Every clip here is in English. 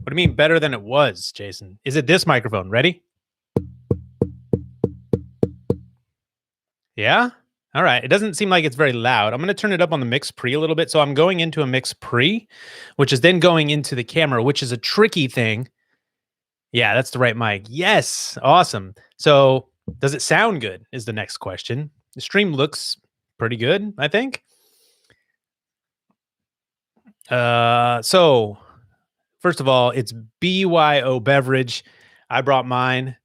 What do you mean better than it was, Jason? Is it this microphone? Ready? Yeah? All right. It doesn't seem like it's very loud. I'm going to turn it up on the mix pre a little bit. So I'm going into a mix pre, which is then going into the camera, which is a tricky thing. Yeah, that's the right mic. Yes. Awesome. So does it sound good is the next question. The stream looks pretty good, I think. So first of all, it's BYO Beverage. I brought mine.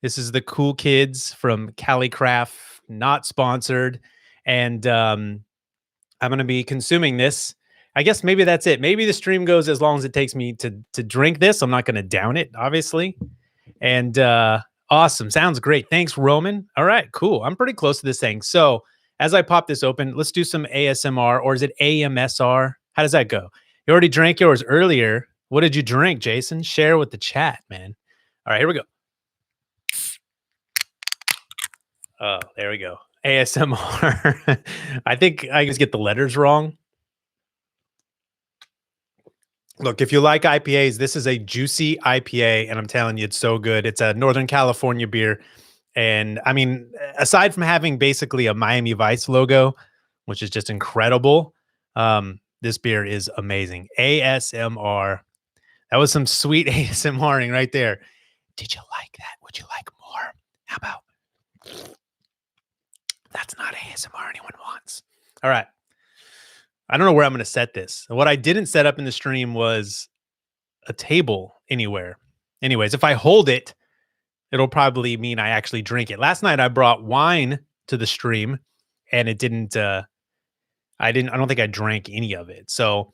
This is the Cool Kids from Calicraft, not sponsored. And I'm going to be consuming this. I guess maybe that's it. Maybe the stream goes as long as it takes me to drink this. I'm not going to down it, obviously. And awesome. Sounds great. Thanks, Roman. All right, cool. I'm pretty close to this thing. So as I pop this open, let's do some ASMR, or is it AMSR? How does that go? You already drank yours earlier. What did you drink, Jason? Share with the chat, man. All right, here we go. Oh, there we go. ASMR. I think I just get the letters wrong. Look, if you like IPAs, this is a juicy IPA, and I'm telling you, it's so good. It's a Northern California beer. And I mean, aside from having basically a Miami Vice logo, which is just incredible, this beer is amazing. ASMR. That was some sweet ASMRing right there. Did you like that? Would you like more? How about? That's not ASMR anyone wants. All right. I don't know where I'm going to set this. What I didn't set up in the stream was a table anywhere. Anyways, if I hold it, it'll probably mean I actually drink it. Last night I brought wine to the stream, and it didn't. I don't think I drank any of it. So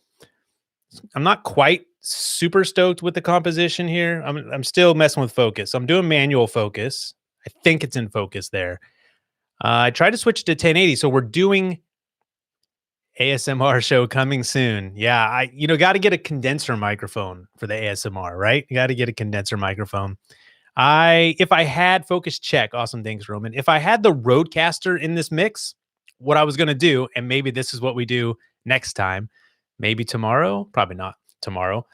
I'm not quite super stoked with the composition here. I'm still messing with focus. I'm doing manual focus. I think it's in focus there. I tried to switch to 1080, so we're doing ASMR show coming soon. Yeah, I got to get a condenser microphone for the ASMR, right? You got to get a condenser microphone. If I had focus check, awesome, thanks, Roman. If I had the Roadcaster in this mix, what I was going to do, and maybe this is what we do next time, maybe tomorrow, probably not tomorrow,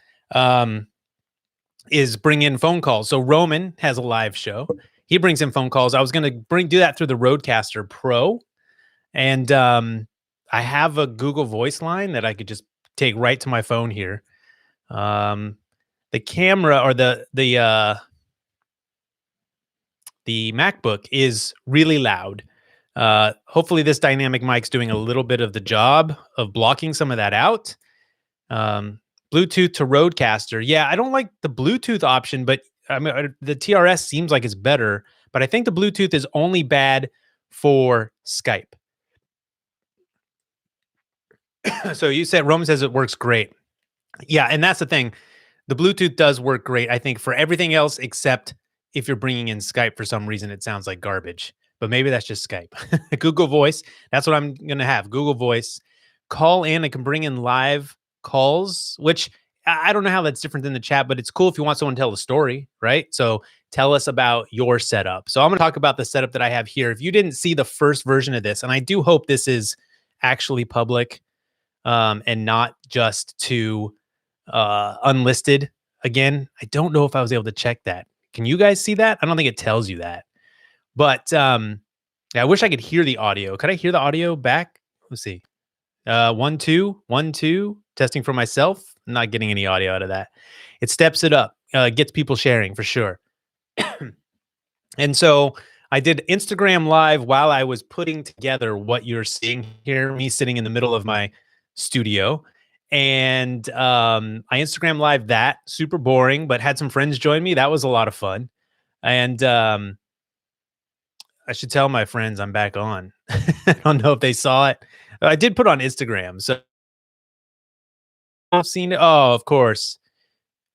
is bring in phone calls. So Roman has a live show. He brings in phone calls. I was going to do that through the Roadcaster Pro. And I have a Google Voice line that I could just take right to my phone here. The camera, or the MacBook, is really loud. Hopefully this dynamic mic's doing a little bit of the job of blocking some of that out. Bluetooth to Roadcaster. Yeah, I don't like the Bluetooth option, but I mean, the TRS seems like it's better, but I think the Bluetooth is only bad for Skype. So you said, Roman says it works great. Yeah, and that's the thing. The Bluetooth does work great, I think, for everything else, except if you're bringing in Skype for some reason, it sounds like garbage. But maybe that's just Skype. Google Voice, that's what I'm going to have. Google Voice. Call in. I can bring in live calls, which I don't know how that's different than the chat, but it's cool if you want someone to tell the story, right? So tell us about your setup. So I'm going to talk about the setup that I have here. If you didn't see the first version of this, and I do hope this is actually public, and not just to unlisted. Again, I don't know if I was able to check that. Can you guys see that? I don't think it tells you that. But yeah, I wish I could hear the audio. Could I hear the audio back? Let's see. 1 2 1 2. Testing for myself. I'm not getting any audio out of that. It steps it up. Gets people sharing for sure. And so I did Instagram Live while I was putting together what you're seeing here. Me sitting in the middle of my studio, and I Instagram Live that, super boring, but had some friends join me. That was a lot of fun. And I should tell my friends I'm back on. I don't know if they saw it. I did put on Instagram, so I've seen it. Oh, of course.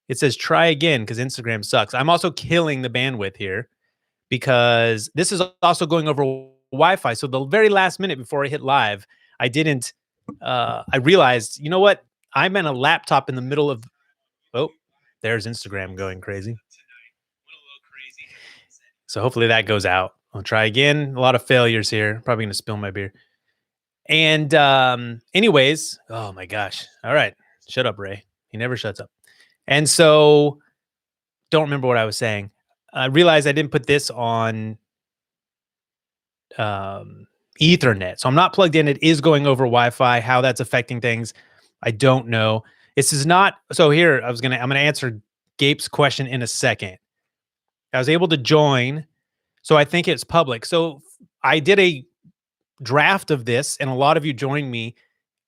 It says try again because Instagram sucks. I'm also killing the bandwidth here because this is also going over Wi-Fi. So the very last minute before I hit live, I realized, you know what? I'm on a laptop in the middle of, oh, there's Instagram going crazy. So hopefully that goes out. I'll try again. A lot of failures here. Probably going to spill my beer. And anyways, oh my gosh. All right. Shut up, Ray. He never shuts up. And so don't remember what I was saying. I realized I didn't put this on Ethernet. So I'm not plugged in. It is going over Wi-Fi. How that's affecting things, I don't know. This is not. So here, I'm gonna answer Gabe's question in a second. I was able to join, so I think it's public. So I did a draft of this, and a lot of you joined me.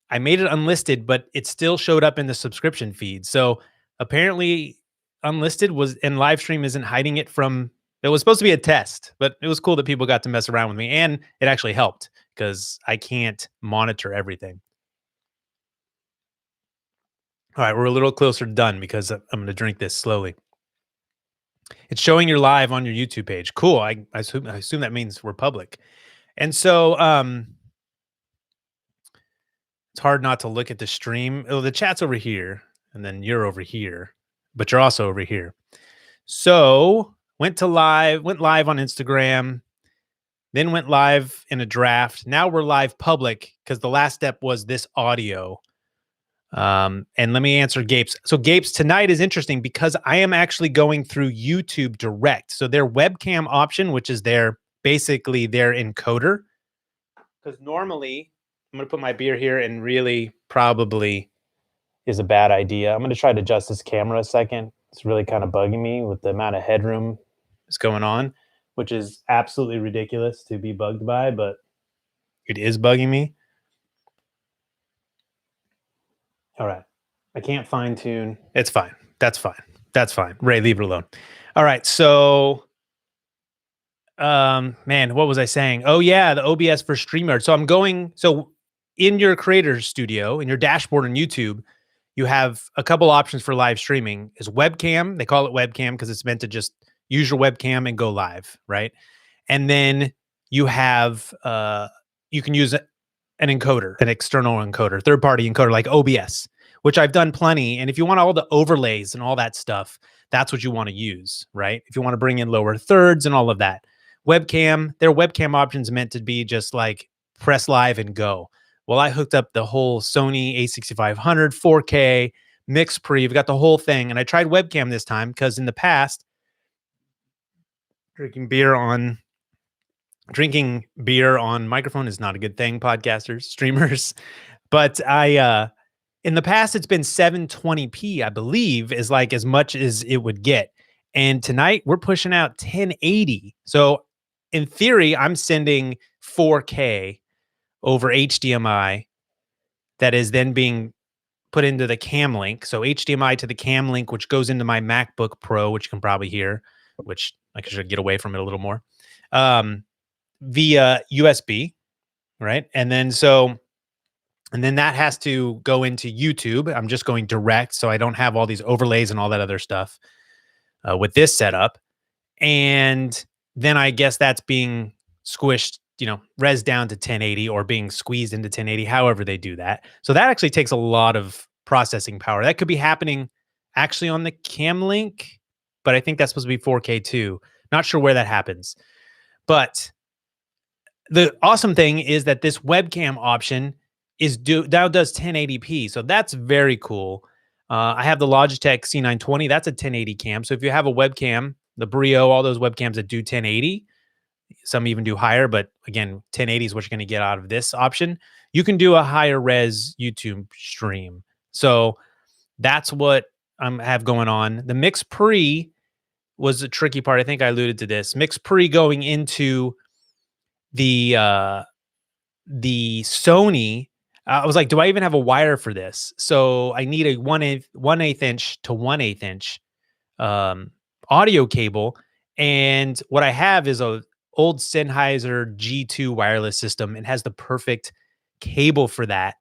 I made it unlisted, but it still showed up in the subscription feed. So apparently, unlisted was and live stream isn't hiding it from. It was supposed to be a test, but it was cool that people got to mess around with me, and it actually helped because I can't monitor everything. All right, we're a little closer to done because I'm going to drink this slowly. It's showing you're live on your YouTube page. Cool. I assume that means we're public. And so it's hard not to look at the stream. Oh, the chat's over here, and then you're over here, but you're also over here. So went live on Instagram, then went live in a draft. Now we're live public because the last step was this audio. And let me answer Gabe's. So Gabe's tonight is interesting because I am actually going through YouTube Direct. So their webcam option, which is basically their encoder. Because normally I'm going to put my beer here, and really probably is a bad idea. I'm going to try to adjust this camera a second. It's really kind of bugging me with the amount of headroom that's going on, which is absolutely ridiculous to be bugged by, but it is bugging me. All right. I can't fine tune. It's fine. That's fine. That's fine. Ray, leave it alone. All right. So, man, what was I saying? Oh yeah, the OBS for StreamYard. So in your creator studio, in your dashboard on YouTube, you have a couple options for live streaming. Is webcam. They call it webcam because it's meant to just use your webcam and go live, right? And then you have you can use an encoder, an external encoder, third-party encoder like OBS, which I've done plenty. And if you want all the overlays and all that stuff, that's what you want to use, right? If you want to bring in lower thirds and all of that. Webcam, their webcam options meant to be just like press live and go. Well, I hooked up the whole Sony a6500, 4K, mix pre, you've got the whole thing. And I tried webcam this time because in the past, drinking beer on microphone is not a good thing, podcasters, streamers. But in the past, it's been 720p, I believe, is like as much as it would get. And tonight we're pushing out 1080. So in theory, I'm sending 4K over HDMI that is then being put into the Camlink. So HDMI to the Camlink, which goes into my MacBook Pro, which you can probably hear, which I should get away from it a little more, via USB, right? And then that has to go into YouTube. I'm just going direct, so I don't have all these overlays and all that other stuff with this setup. And then I guess that's being squished, res down to 1080 or being squeezed into 1080, however they do that. So that actually takes a lot of processing power. That could be happening actually on the Camlink, but I think that's supposed to be 4K too. Not sure where that happens. But the awesome thing is that this webcam option now does 1080p. So that's very cool. I have the Logitech C920. That's a 1080 cam. So if you have a webcam, the Brio, all those webcams that do 1080, some even do higher, but again, 1080 is what you're going to get out of this option. You can do a higher res YouTube stream. So that's what I have going on. The Mix Pre was a tricky part. I think I alluded to this. Mix Pre going into the Sony. I was like, do I even have a wire for this? So I need a 1/8 inch to 1/8 inch audio cable. And what I have is a old Sennheiser G2 wireless system. It has the perfect cable for that.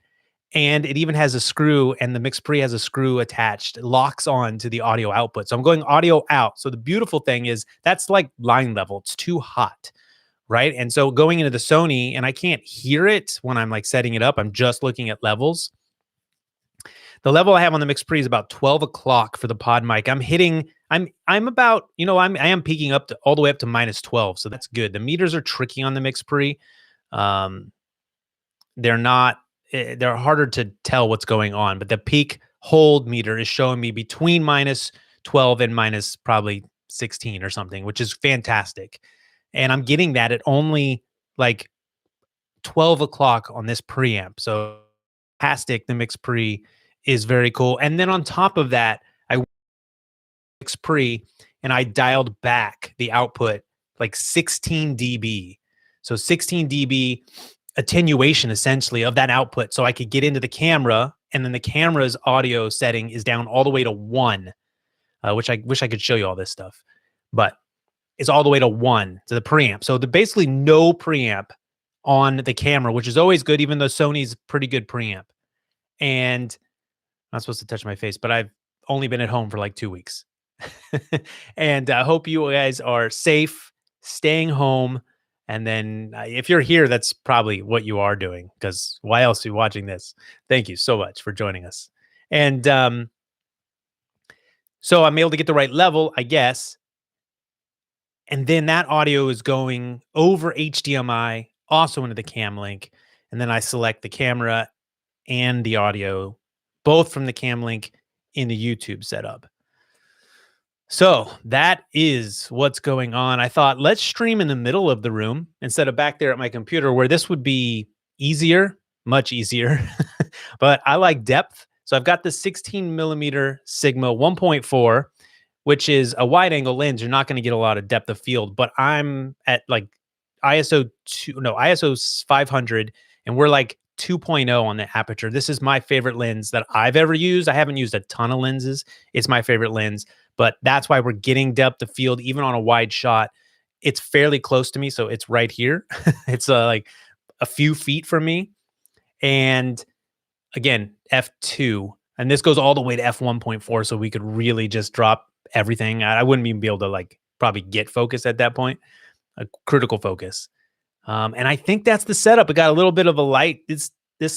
And it even has a screw, and the Mix Pre has a screw attached. It locks on to the audio output. So I'm going audio out. So the beautiful thing is that's like line level. It's too hot, right? And so going into the Sony, and I can't hear it when I'm like setting it up. I'm just looking at levels. The level I have on the Mix Pre is about 12 o'clock for the pod mic. I'm about, I am peaking up to all the way up to -12. So that's good. The meters are tricky on the Mix Pre. They're harder to tell what's going on, but the peak hold meter is showing me between minus 12 and minus probably 16 or something, which is fantastic. And I'm getting that at only like 12 o'clock on this preamp. So fantastic. The mix pre is very cool. And then on top of that, I mix pre and I dialed back the output like 16 dB. So 16 dB attenuation essentially of that output. So I could get into the camera, and then the camera's audio setting is down all the way to 1, which I wish I could show you all this stuff, but it's all the way to 1 to the preamp. So the basically no preamp on the camera, which is always good, even though Sony's pretty good preamp. And I'm not supposed to touch my face, but I've only been at home for like 2 weeks. And I hope you guys are safe, staying home. And then if you're here, that's probably what you are doing, because why else are you watching this? Thank you so much for joining us. And so I'm able to get the right level, I guess. And then that audio is going over HDMI, also into the Camlink. And then I select the camera and the audio, both from the Camlink in the YouTube setup. So that is what's going on. I thought, let's stream in the middle of the room instead of back there at my computer, where this would be easier, much easier. But I like depth. So I've got the 16 millimeter Sigma 1.4, which is a wide angle lens. You're not going to get a lot of depth of field, but I'm at like ISO 500, and we're like 2.0 on the aperture. This is my favorite lens that I've ever used. I haven't used a ton of lenses. It's my favorite lens, but that's why we're getting depth of field even on a wide shot. It's fairly close to me, so it's right here. It's like a few feet from me. And again, f2, and this goes all the way to f1.4, so we could really just drop everything. I wouldn't even be able to like probably get focus at that point, a critical focus. And I think that's the setup. It got a little bit of a light. This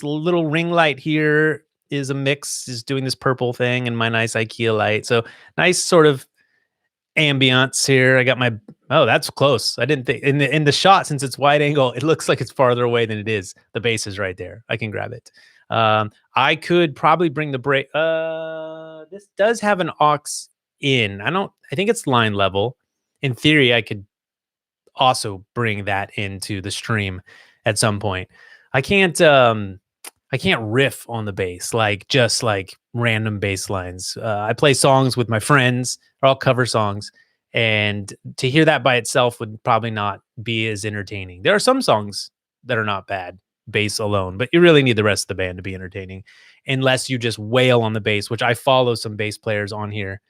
little ring light here is a mix, is doing this purple thing, and my nice IKEA light. So nice sort of ambiance here. I got my, oh, that's close. I didn't think in the shot, since it's wide angle, it looks like it's farther away than it is. The base is right there. I can grab it. I could probably bring the brake. This does have an aux in. I think it's line level. In theory, I could also bring that into the stream at some point. I can't riff on the bass, like just like random bass lines. I play songs with my friends, or I'll cover songs, and to hear that by itself would probably not be as entertaining. There are some songs that are not bad, bass alone, but you really need the rest of the band to be entertaining, unless you just wail on the bass, which I follow some bass players on here,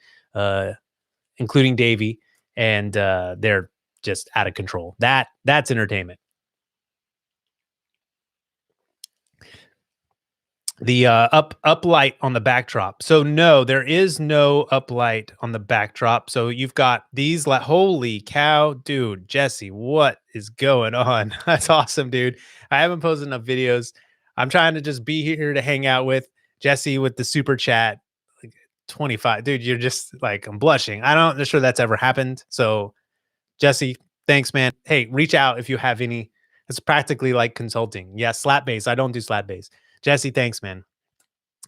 including Davey, and they're just out of control. That's entertainment. The up light on the backdrop. So no, there is no up light on the backdrop. So you've got these holy cow, dude, Jesse, what is going on? That's awesome, dude. I haven't posted enough videos. I'm trying to just be here to hang out with Jesse with the super chat. Like 25, dude, you're just like, I'm blushing. I'm not sure that's ever happened. So Jesse, thanks, man. Hey, reach out if you have any. It's practically like consulting. Yeah, slap bass. I don't do slap bass. Jesse, thanks, man.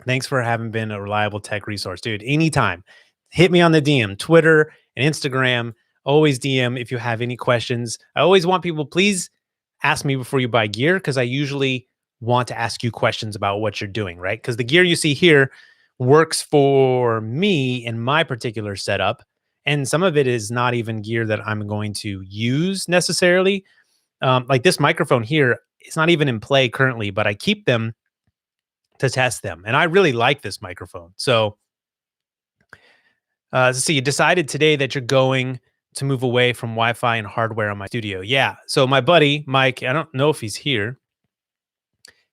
Thanks for having been a reliable tech resource, dude. Anytime. Hit me on the DM, Twitter and Instagram. Always DM if you have any questions. I always want people, please ask me before you buy gear, because I usually want to ask you questions about what you're doing, right? Because the gear you see here works for me in my particular setup. And some of it is not even gear that I'm going to use necessarily. Like this microphone here, it's not even in play currently, but I keep them to test them. And I really like this microphone. So you decided today that you're going to move away from Wi-Fi and hardware on my studio. Yeah. So my buddy, Mike, I don't know if he's here,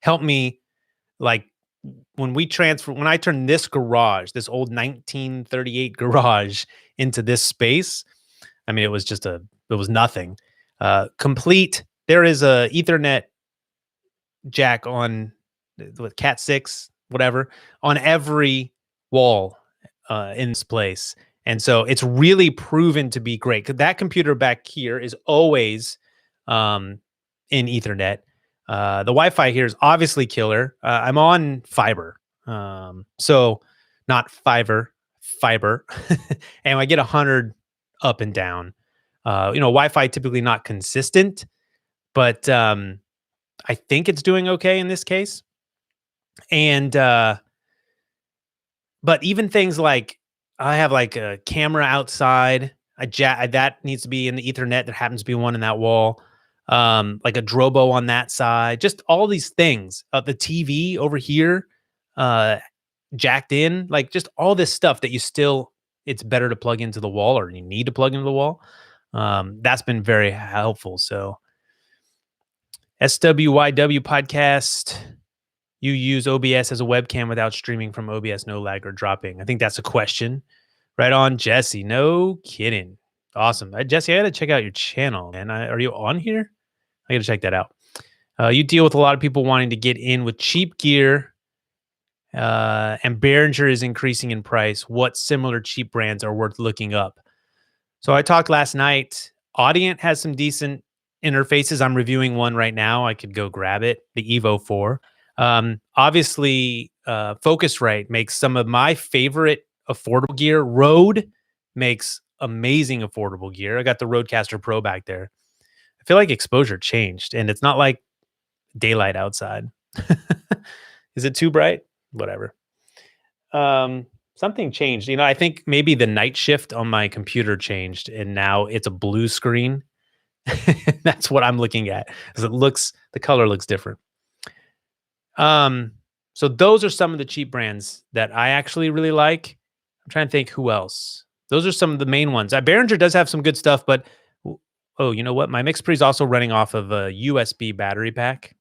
helped me, like, when I turned this garage, this old 1938 garage, into this space. I mean, it was nothing. Complete. There is a Ethernet jack on with Cat 6, whatever, on every wall in this place. And so it's really proven to be great. That computer back here is always in Ethernet. The Wi-Fi here is obviously killer. I'm on fiber. So not fiber. And I get 100 up and down. Wi-Fi typically not consistent, but I think it's doing okay in this case. And but even things like I have like a camera outside, that needs to be in the Ethernet. There happens to be one in that wall. Like a Drobo on that side, just all these things. The TV over here, jacked in, like just all this stuff that it's better to plug into the wall, or you need to plug into the wall. That's been very helpful. So SWYW podcast. You use OBS as a webcam without streaming from OBS, no lag or dropping. I think that's a question. Right on, Jesse. No kidding. Awesome. Jesse, I got to check out your channel, man. Are you on here? I got to check that out. You deal with a lot of people wanting to get in with cheap gear, and Behringer is increasing in price. What similar cheap brands are worth looking up? So I talked last night. Audient has some decent interfaces. I'm reviewing one right now. I could go grab it, the Evo 4. Obviously, Focusrite makes some of my favorite affordable gear. Rode makes amazing affordable gear. I got the Roadcaster Pro back there. I feel like exposure changed, and it's not like daylight outside. Is it too bright? Whatever. Something changed. I think maybe the night shift on my computer changed, and now it's a blue screen. That's what I'm looking at, because the color looks different. So those are some of the cheap brands that I actually really like. I'm trying to think who else. Those are some of the main ones. Behringer does have some good stuff, but you know what? My MixPre is also running off of a USB battery pack.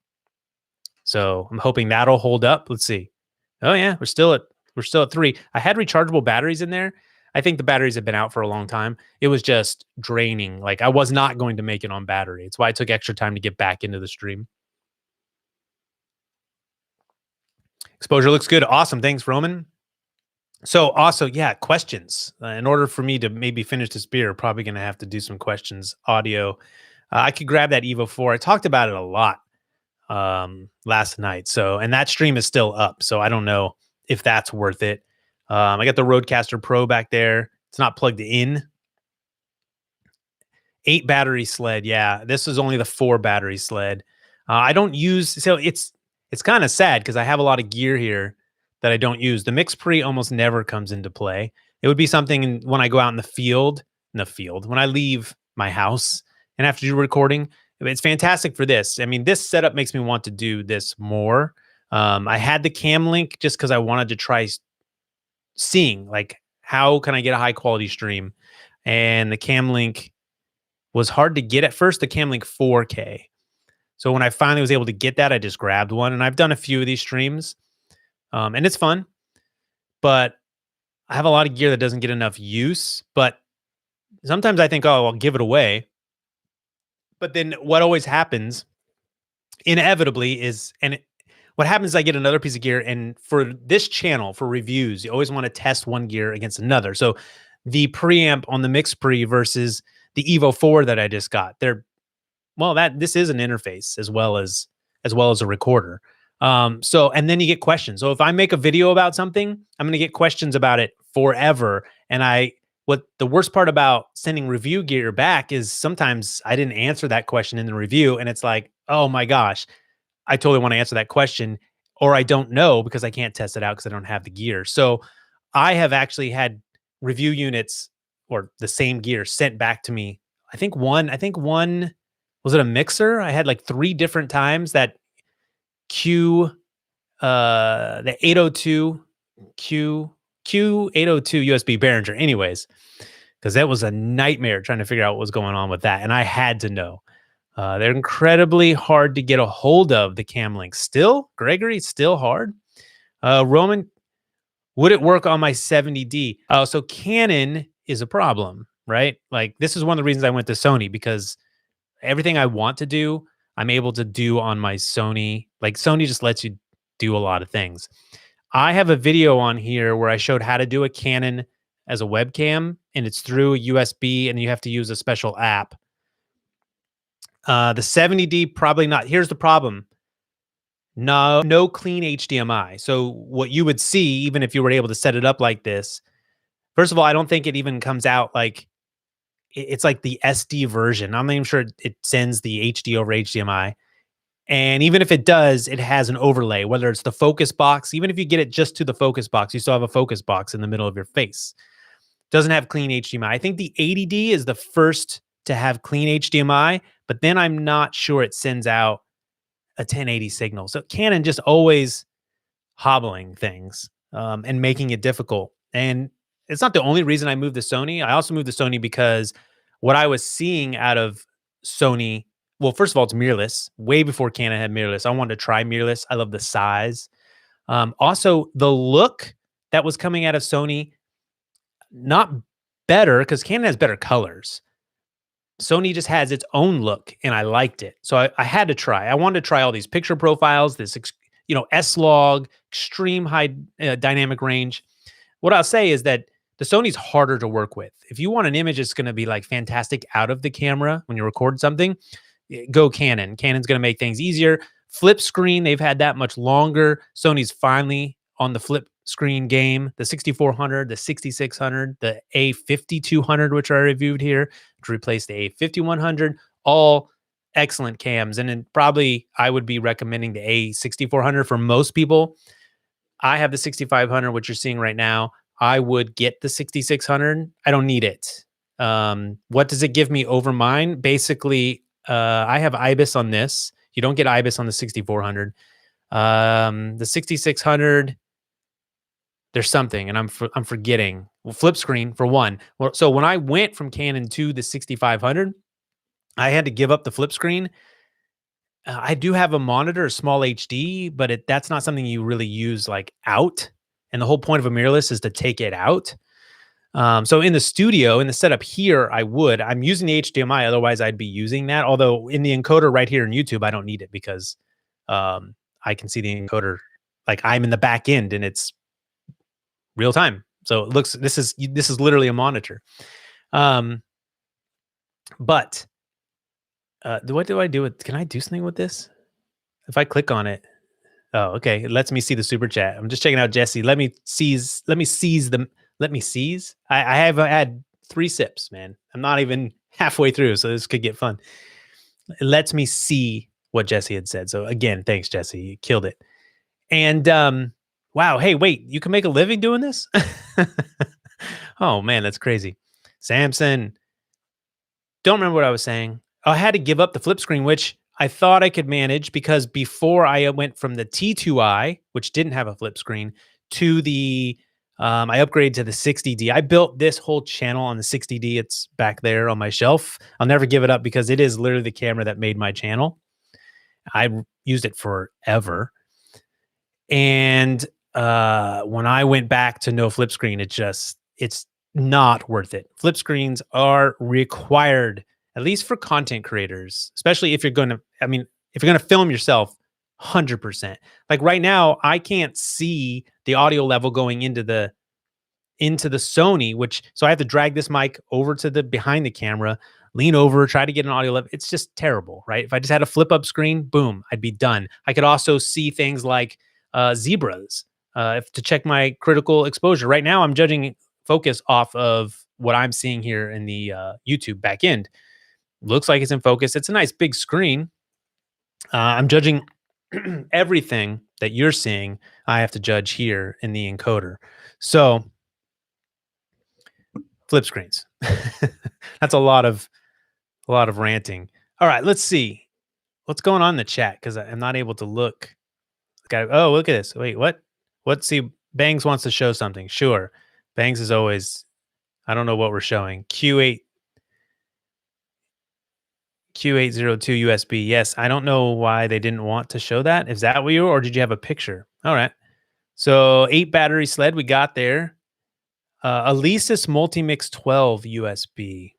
So I'm hoping that'll hold up. Let's see. Oh yeah, we're still at 3. I had rechargeable batteries in there. I think the batteries have been out for a long time. It was just draining. Like I was not going to make it on battery. It's why I took extra time to get back into the stream. Exposure looks good. Awesome. Thanks, Roman. So also, yeah, questions. In order for me to maybe finish this beer, probably going to have to do some questions audio. I could grab that Evo 4. I talked about it a lot last night. And that stream is still up. So I don't know if that's worth it. I got the Roadcaster Pro back there. It's not plugged in. 8 battery sled. Yeah, this is only the 4 battery sled. I don't use, so it's kind of sad because I have a lot of gear here that I don't use. The MixPre almost never comes into play. It would be something when I go out in the field, when I leave my house and have to do recording. It's fantastic for this. I mean, this setup makes me want to do this more. I had the Camlink just because I wanted to try seeing like how can I get a high quality stream, and the Camlink was hard to get at first. The Camlink 4K. So when I finally was able to get that, I just grabbed one, and I've done a few of these streams, and it's fun. But I have a lot of gear that doesn't get enough use. But sometimes I think, oh, I'll give it away. But then what always happens, inevitably, what happens is I get another piece of gear, and for this channel, for reviews, you always want to test one gear against another. So the preamp on the MixPre versus the Evo 4 that I just got, this is an interface as well as a recorder. And then you get questions. So if I make a video about something, I'm going to get questions about it forever. And what the worst part about sending review gear back is sometimes I didn't answer that question in the review, and it's like, oh my gosh, I totally want to answer that question, or I don't know because I can't test it out because I don't have the gear. So I have actually had review units or the same gear sent back to me. I think one was it a mixer? I had like 3 different times that the 802 Q802 USB Behringer. Anyways, because that was a nightmare trying to figure out what was going on with that, and I had to know. They're incredibly hard to get a hold of, the Camlink. Still, Gregory, still hard. Roman, would it work on my 70D? So Canon is a problem, right? Like this is one of the reasons I went to Sony, because everything I want to do, I'm able to do on my Sony. Like Sony just lets you do a lot of things. I have a video on here where I showed how to do a Canon as a webcam, and it's through a USB, and you have to use a special app. The 70D, probably not. Here's the problem. No clean HDMI. So what you would see, even if you were able to set it up like this, first of all, I don't think it even comes out like it's like the SD version. I'm not even sure it sends the HD over HDMI. And even if it does, it has an overlay, whether it's the focus box, even if you get it just to the focus box, you still have a focus box in the middle of your face. Doesn't have clean HDMI. I think the 80D is the first to have clean HDMI, but then I'm not sure it sends out a 1080 signal. So Canon just always hobbling things and making it difficult. And it's not the only reason I moved to Sony. I also moved to Sony because what I was seeing out of Sony, well, first of all, it's mirrorless. Way before Canon had mirrorless, I wanted to try mirrorless. I love the size. Also, the look that was coming out of Sony, not better because Canon has better colors. Sony just has its own look, and I liked it. So I had to try. I wanted to try all these picture profiles, this S-Log, extreme high dynamic range. What I'll say is that the Sony's harder to work with. If you want an image that's going to be like fantastic out of the camera when you record something, go Canon. Canon's going to make things easier. Flip screen, they've had that much longer. Sony's finally on the flip screen game. The 6400, the 6600, the A5200, which I reviewed here, to replace the A5100, all excellent cams. And then probably I would be recommending the A6400 for most people. I have the 6500, which you're seeing right now. I would get the 6600. I don't need it. What does it give me over mine? Basically, I have IBIS on this. You don't get IBIS on the 6400. The 6600, there's something, and I'm forgetting. Well, flip screen for one. Well, so when I went from Canon to the 6500, I had to give up the flip screen. I do have a monitor, a small HD, but that's not something you really use like out. And the whole point of a mirrorless is to take it out. So in the studio, in the setup here, I'm using the HDMI. Otherwise, I'd be using that. Although in the encoder right here in YouTube, I don't need it because I can see the encoder. Like I'm in the back end and it's real time. So it looks, this is literally a monitor. But what do I do with, can I do something with this? If I click on it, oh, okay. It lets me see the super chat. I'm just checking out Jesse. Let me seize. I have had 3 sips, man. I'm not even halfway through, so this could get fun. It lets me see what Jesse had said. So again, thanks, Jesse. You killed it. And wow, hey, wait, you can make a living doing this? Oh man, that's crazy. Samson. Don't remember what I was saying. I had to give up the flip screen, which I thought I could manage because before I went from the T2i, which didn't have a flip screen, to the I upgraded to the 60D. I built this whole channel on the 60D. It's back there on my shelf. I'll never give it up because it is literally the camera that made my channel. I used it forever. And when I went back to no flip screen, it's not worth it. Flip screens are required, at least for content creators, especially if you're going to film yourself 100%. Like right now, I can't see the audio level going into the Sony, so I have to drag this mic over to the behind the camera, lean over, try to get an audio level. It's just terrible, right? If I just had a flip up screen, boom, I'd be done. I could also see things like zebras to check my critical exposure. Right now, I'm judging focus off of what I'm seeing here in the YouTube back end. Looks like it's in focus. It's a nice big screen. I'm judging everything that you're seeing. I have to judge here in the encoder. So flip screens. That's a lot of ranting. All right, let's see what's going on in the chat because I'm not able to look. Oh, look at this. Wait, what? Let's see. Bangs wants to show something. Sure. Bangs is always, I don't know what we're showing. Q802 USB. Yes, I don't know why they didn't want to show that. Is that what or did you have a picture? All right. So 8 battery sled we got there. Alesis Multimix 12 USB.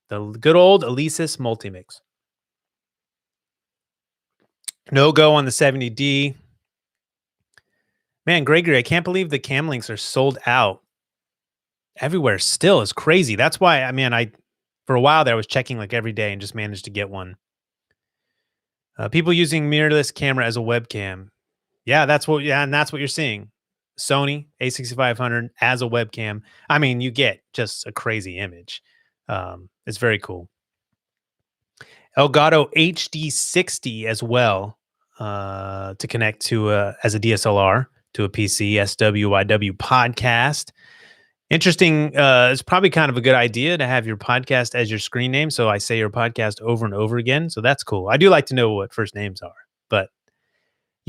The good old Alesis Multimix. No go on the 70D. Man, Gregory, I can't believe the Camlinks are sold out everywhere still. Is crazy. That's why, for a while there, I was checking like every day and just managed to get one. People using mirrorless camera as a webcam. Yeah, and that's what you're seeing. Sony A6500 as a webcam. I mean, you get just a crazy image. It's very cool. Elgato HD60 as well, to connect to as a DSLR to a PC. SWYW podcast. Interesting. It's probably kind of a good idea to have your podcast as your screen name. So I say your podcast over and over again. So that's cool. I do like to know what first names are, but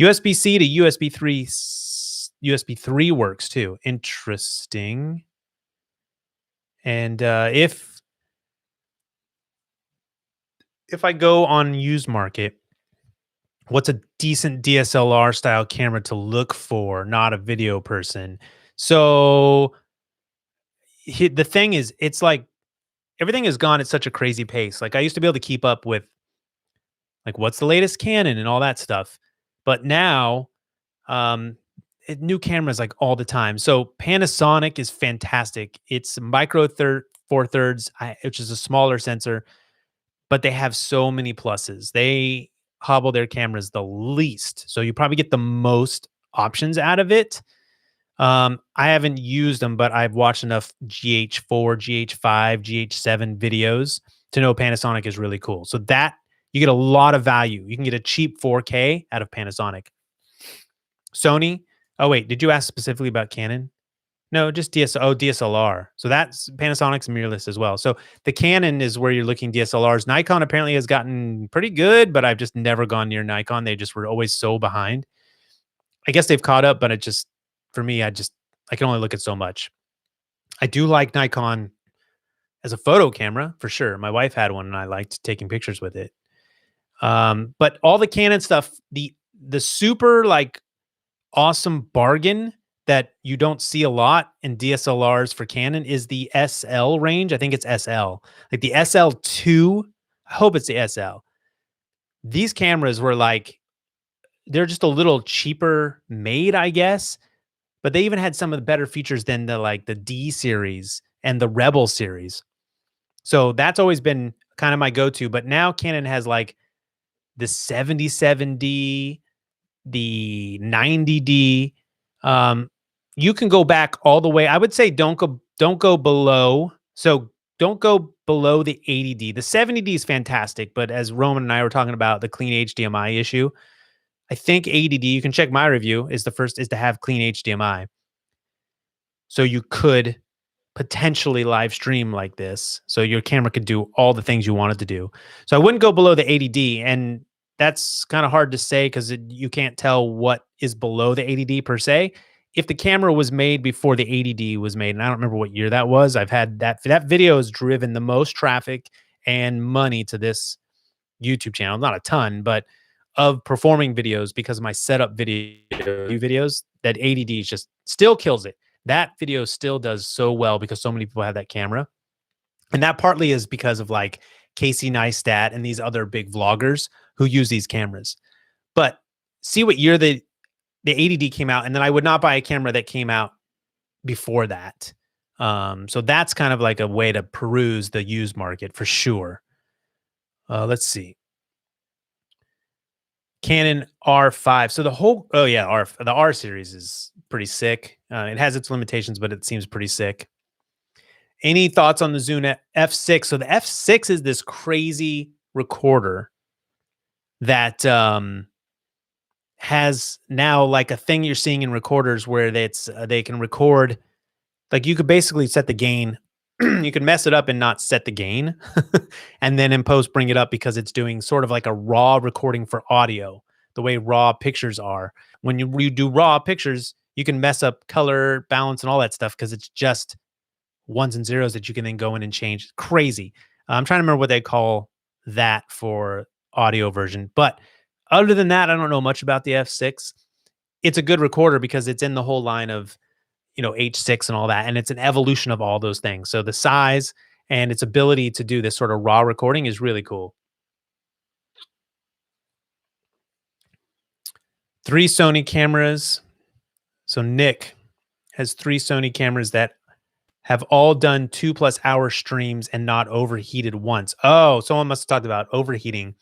USB-C to USB 3 works too. Interesting. And if I go on used market, what's a decent DSLR style camera to look for? Not a video person. So the thing is, it's like everything has gone at such a crazy pace. Like I used to be able to keep up with like what's the latest Canon and all that stuff, but now new cameras like all the time. So Panasonic is fantastic. It's micro 4/3, which is a smaller sensor, but they have so many pluses. They hobble their cameras the least, so you probably get the most options out of it. I haven't used them, but I've watched enough GH4, GH5, GH7 videos to know Panasonic is really cool. So that you get a lot of value. You can get a cheap 4K out of Panasonic. Sony. Oh wait, did you ask specifically about Canon? No, just DSLR. So that's Panasonic's mirrorless as well. So the Canon is where you're looking DSLRs. Nikon apparently has gotten pretty good, but I've just never gone near Nikon. They just were always so behind. I guess they've caught up, but it just for me, I can only look at so much. I do like Nikon as a photo camera for sure. My wife had one and I liked taking pictures with it. But all the Canon stuff, the super like awesome bargain that you don't see a lot in DSLRs for Canon is the SL range. I think it's SL. Like the SL2, I hope it's the SL. These cameras were like, they're just a little cheaper made, I guess, but they even had some of the better features than the D series and the Rebel series. So that's always been kind of my go-to, but now Canon has like the 77D, the 90D. You can go back all the way. I would say don't go below. So don't go below the 80D. The 70D is fantastic, but as Roman and I were talking about the clean HDMI issue, I think 80D, you can check my review, is to have clean HDMI. So you could potentially live stream like this. So your camera could do all the things you wanted to do. So I wouldn't go below the 80D. And that's kind of hard to say because you can't tell what is below the 80D per se. If the camera was made before the 80D was made, and I don't remember what year that was, I've had that video has driven the most traffic and money to this YouTube channel. Not a ton, but of performing videos because of my setup videos, that 80D just still kills it. That video still does so well because so many people have that camera. And that partly is because of like Casey Neistat and these other big vloggers who use these cameras. But see what year the 80D came out, and then I would not buy a camera that came out before that. So that's kind of like a way to peruse the used market for sure. Let's see. Canon R5. So the R series is pretty sick. It has its limitations, but it seems pretty sick. Any thoughts on the Zune F6? So the F6 is this crazy recorder that has now like a thing you're seeing in recorders where they can record. Like you could basically set the gain. You can mess it up and not set the gain and then in post bring it up because it's doing sort of like a raw recording for audio, the way raw pictures are. When you do raw pictures, you can mess up color, balance, and all that stuff because it's just ones and zeros that you can then go in and change. Crazy. I'm trying to remember what they call that for audio version. But other than that, I don't know much about the F6. It's a good recorder because it's in the whole line of H6 and all that. And it's an evolution of all those things. So the size and its ability to do this sort of raw recording is really cool. 3 Sony cameras. So Nick has 3 Sony cameras that have all done 2+ hour streams and not overheated once. Oh, someone must have talked about overheating.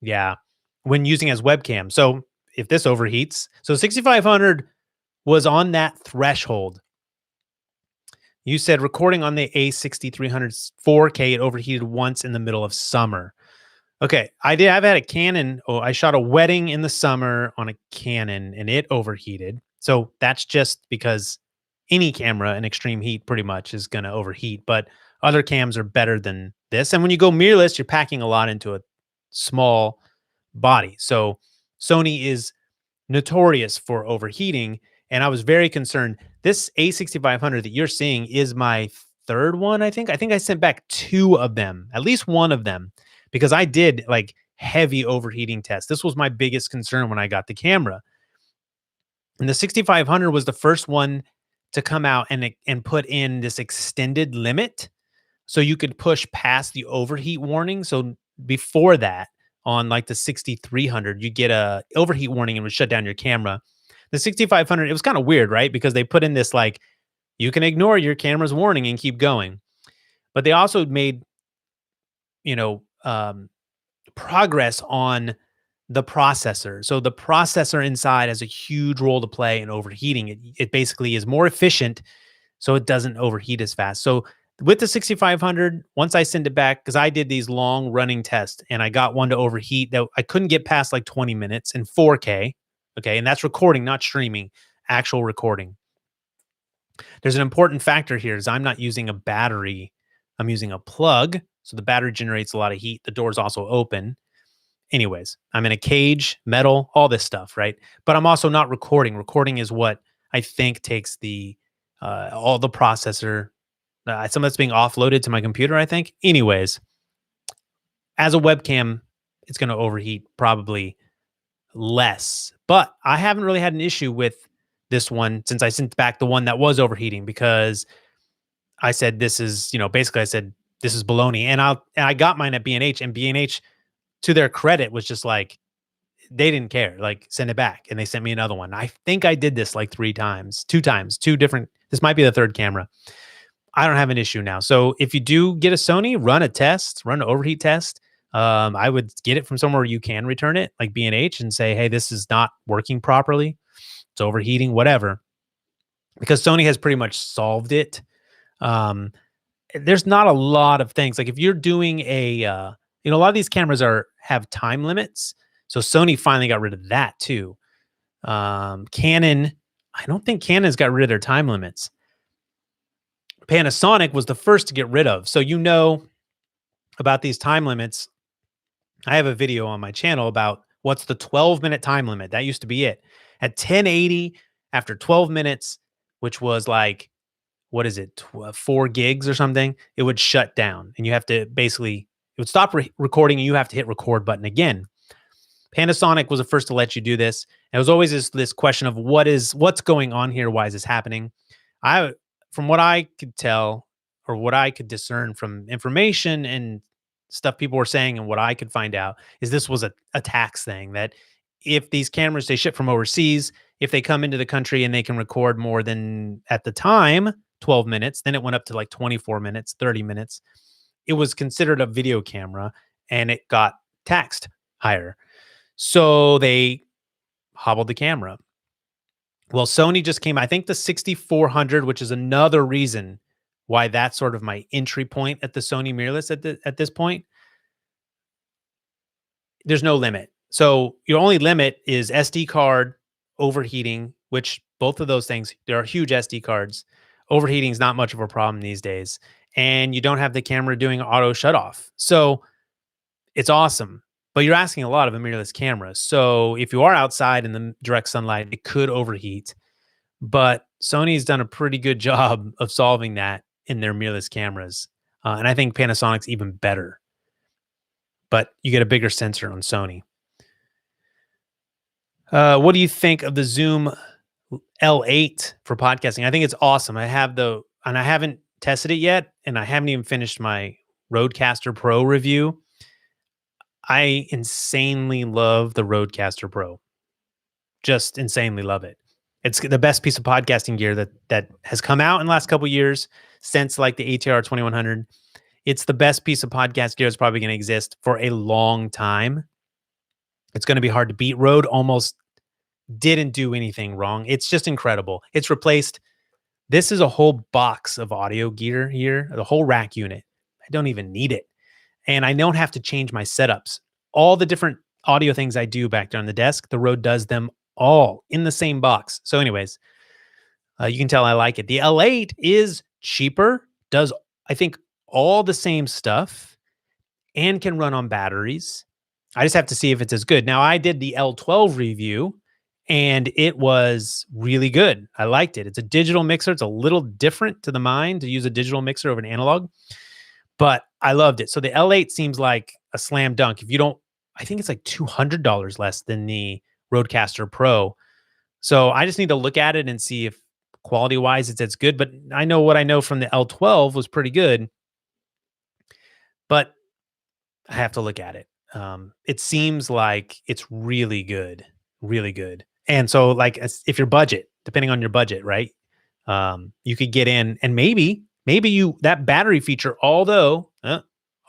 Yeah. when using as webcam. So if this overheats, so 6500 was on that threshold. You said recording on the A6300 4K, it overheated once in the middle of summer. Okay, I've had a Canon. Oh, I shot a wedding in the summer on a Canon and it overheated. So that's just because any camera in extreme heat pretty much is going to overheat, but other cams are better than this. And when you go mirrorless, you're packing a lot into a small body. So Sony is notorious for overheating. And I was very concerned. This A6500 that you're seeing is my third one, I think. I think I sent back two of them, at least one of them, because I did like heavy overheating tests. This was my biggest concern when I got the camera. And the 6500 was the first one to come out and put in this extended limit so you could push past the overheat warning. So before that, on like the 6300, you get a overheat warning and would shut down your camera. The 6500, it was kind of weird, right? Because they put in this like, you can ignore your camera's warning and keep going. But they also made, you know, progress on the processor. So the processor inside has a huge role to play in overheating. It basically is more efficient, so it doesn't overheat as fast. So with the 6500, once I send it back, because I did these long running tests and I got one to overheat that I couldn't get past like 20 minutes in 4K. Okay. And that's recording, not streaming, actual recording. There's an important factor here is I'm not using a battery. I'm using a plug. So the battery generates a lot of heat. The door's also open. Anyways, I'm in a cage, metal, all this stuff, right? But I'm also not recording. Recording is what I think takes the all the processor. Some of that's being offloaded to my computer, I think. Anyways, as a webcam, it's going to overheat probably less. But I haven't really had an issue with this one since I sent back the one that was overheating because I said this is, basically I said this is baloney. And I got mine at B&H, and B&H, to their credit, was just like, they didn't care. Like, send it back. And they sent me another one. I think I did this like two times, two different. This might be the third camera. I don't have an issue now. So if you do get a Sony, run an overheat test. I would get it from somewhere where you can return it, like B&H, and say, hey, this is not working properly. It's overheating, whatever. Because Sony has pretty much solved it. There's not a lot of things. Like if you're doing a lot of these cameras have time limits. So Sony finally got rid of that too. Canon, I don't think Canon's got rid of their time limits. Panasonic was the first to get rid of. So about these time limits. I have a video on my channel about what's the 12-minute time limit. That used to be it. At 1080, after 12 minutes, which was like, what is it, 4 gigs or something, it would shut down. And you have to it would stop recording and you have to hit record button again. Panasonic was the first to let you do this. And it was always this question of what's going on here? Why is this happening? From what I could tell, or what I could discern from information and stuff people were saying and what I could find out, is this was a tax thing, that if these cameras, they ship from overseas, if they come into the country and they can record more than, at the time, 12 minutes, then it went up to like 24 minutes, 30 minutes. It was considered a video camera and it got taxed higher. So they hobbled the camera. Well, Sony just came, I think the 6400, which is another reason why that's sort of my entry point at the Sony mirrorless at this point. There's no limit. So your only limit is SD card overheating, which both of those things, there are huge SD cards. Overheating is not much of a problem these days. And you don't have the camera doing auto shut off. So it's awesome. But you're asking a lot of a mirrorless camera. So if you are outside in the direct sunlight, it could overheat. But Sony's done a pretty good job of solving that in their mirrorless cameras. And I think Panasonic's even better. But you get a bigger sensor on Sony. What do you think of the Zoom L8 for podcasting? I think it's awesome. I haven't tested it yet, and I haven't even finished my Roadcaster Pro review. I insanely love the Roadcaster Pro. Just insanely love it. It's the best piece of podcasting gear that has come out in the last couple of years, since like the ATR 2100. It's the best piece of podcast gear that's probably going to exist for a long time. It's going to be hard to beat. Rode almost didn't do anything wrong. It's just incredible. It's replaced. This is a whole box of audio gear here, the whole rack unit. I don't even need it. And I don't have to change my setups. All the different audio things I do back there on the desk, the Rode does them all in the same box. So anyways, you can tell I like it. The L8 is cheaper, does, I think, all the same stuff and can run on batteries. I just have to see if it's as good. Now, I did the L12 review and it was really good. I liked it. It's a digital mixer. It's a little different to the mind to use a digital mixer over an analog, but I loved it. So the L8 seems like a slam dunk. If you don't, I think it's like $200 less than the Roadcaster Pro. So I just need to look at it and see if quality wise it's as good. But I know what I know from the L12 was pretty good, but I have to look at it. It seems like it's really good, really good. And so, like, if your budget, depending on your budget, right, you could get in, and maybe you, that battery feature, although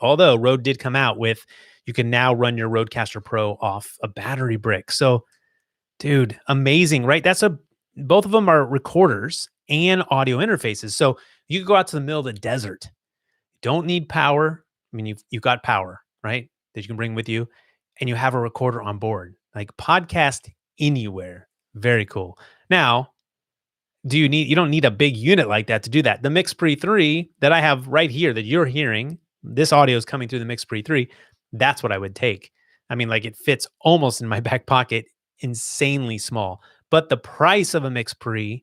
Rode did come out with, you can now run your Roadcaster Pro off a battery brick. So, dude, amazing, right? Both of them are recorders and audio interfaces. So you could go out to the middle of the desert. Don't need power. I mean, you've got power, right, that you can bring with you, and you have a recorder on board. Like, podcast anywhere. Very cool. Now, you don't need a big unit like that to do that. The MixPre 3 that I have right here that you're hearing, this audio is coming through the MixPre 3. That's what I would take. I mean, like, it fits almost in my back pocket, insanely small. But the price of a MixPre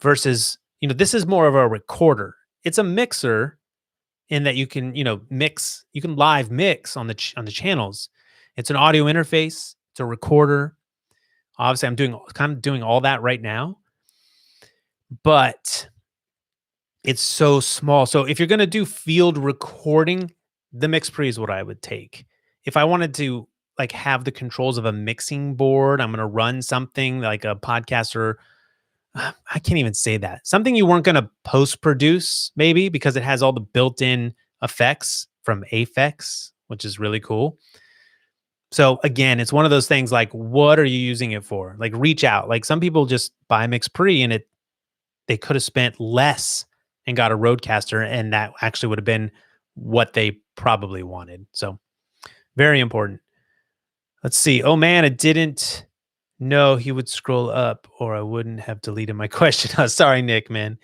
versus, this is more of a recorder. It's a mixer in that you can, mix, you can live mix on the channels. It's an audio interface. It's a recorder. Obviously, I'm kind of doing all that right now, but it's so small. So if you're going to do field recording, the MixPre is what I would take. If I wanted to, like, have the controls of a mixing board, I'm going to run something like a podcaster. I can't even say that. Something you weren't going to post-produce, maybe, because it has all the built-in effects from Aphex, which is really cool. So again, it's one of those things like, what are you using it for? Like, reach out. Like, some people just buy MixPre and they could have spent less and got a Roadcaster, and that actually would have been what they probably wanted. So very important. Let's see. Oh man, I didn't know he would scroll up, or I wouldn't have deleted my question. Oh, sorry, Nick, man.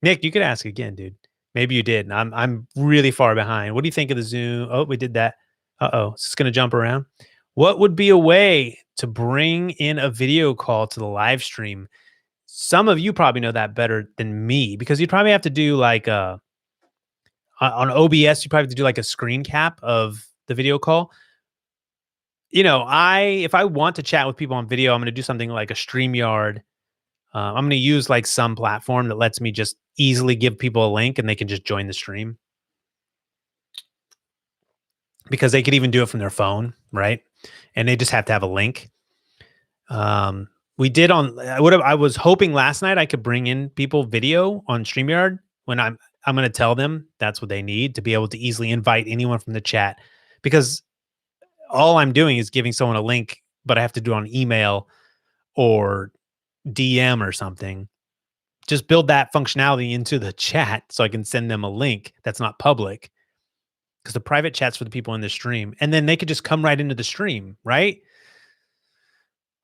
Nick, you could ask again, dude. Maybe you did. And I'm really far behind. What do you think of the Zoom? Oh, we did that. Uh-oh. Is this going to jump around? What would be a way to bring in a video call to the live stream? Some of you probably know that better than me, because you'd probably have to do like on OBS, you probably have to do like a screen cap of the video call. If I want to chat with people on video, I'm going to do something like a Streamyard. I'm going to use like some platform that lets me just easily give people a link and they can just join the stream, because they could even do it from their phone, right? And they just have to have a link. We did I was hoping last night I could bring in people video on StreamYard when I'm going to tell them that's what they need to be able to easily invite anyone from the chat, because all I'm doing is giving someone a link, but I have to do it on email or DM or something. Just build that functionality into the chat so I can send them a link that's not public, because the private chat's for the people in the stream, and then they could just come right into the stream, right?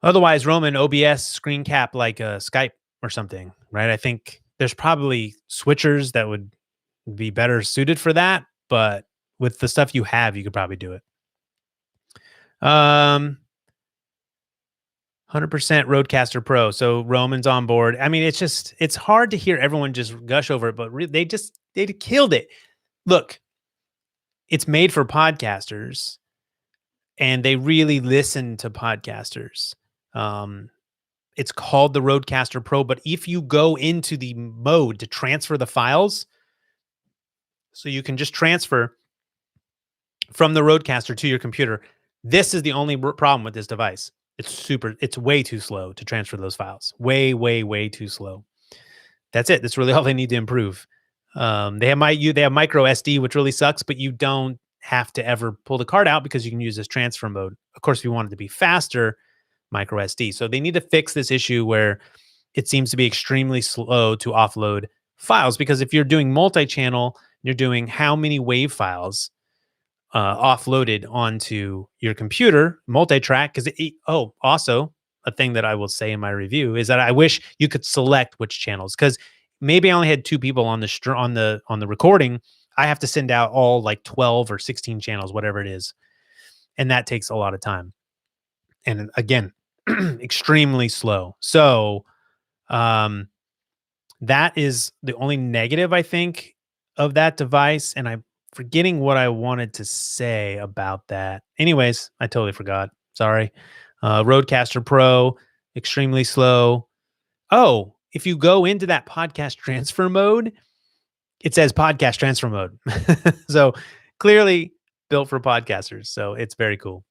Otherwise, Roman, OBS screen cap like a Skype or something, right? I think there's probably switchers that would be better suited for that, but with the stuff you have, you could probably do it. 100% Roadcaster Pro. So Roman's on board. I mean, it's hard to hear everyone just gush over it, but they killed it. Look, it's made for podcasters, and they really listen to podcasters. It's called the Roadcaster Pro, but if you go into the mode to transfer the files, so you can just transfer from the Roadcaster to your computer, this is the only problem with this device. It's way too slow to transfer those files. Way, way, way too slow. That's it. That's really all they need to improve. They have micro SD, which really sucks, but you don't have to ever pull the card out because you can use this transfer mode. Of course, if you want it to be faster, micro SD. So they need to fix this issue where it seems to be extremely slow to offload files, because if you're doing multi-channel, you're doing how many WAV files offloaded onto your computer, multi-track. Because also a thing that I will say in my review is that I wish you could select which channels, because maybe I only had 2 people on the recording. I have to send out all like 12 or 16 channels, whatever it is, and that takes a lot of time. And again, extremely slow. So that is the only negative, I think, of that device. And I'm forgetting what I wanted to say about that. Anyways, I totally forgot. Sorry. Roadcaster Pro, extremely slow. Oh, if you go into that podcast transfer mode, it says podcast transfer mode. So clearly built for podcasters. So it's very cool.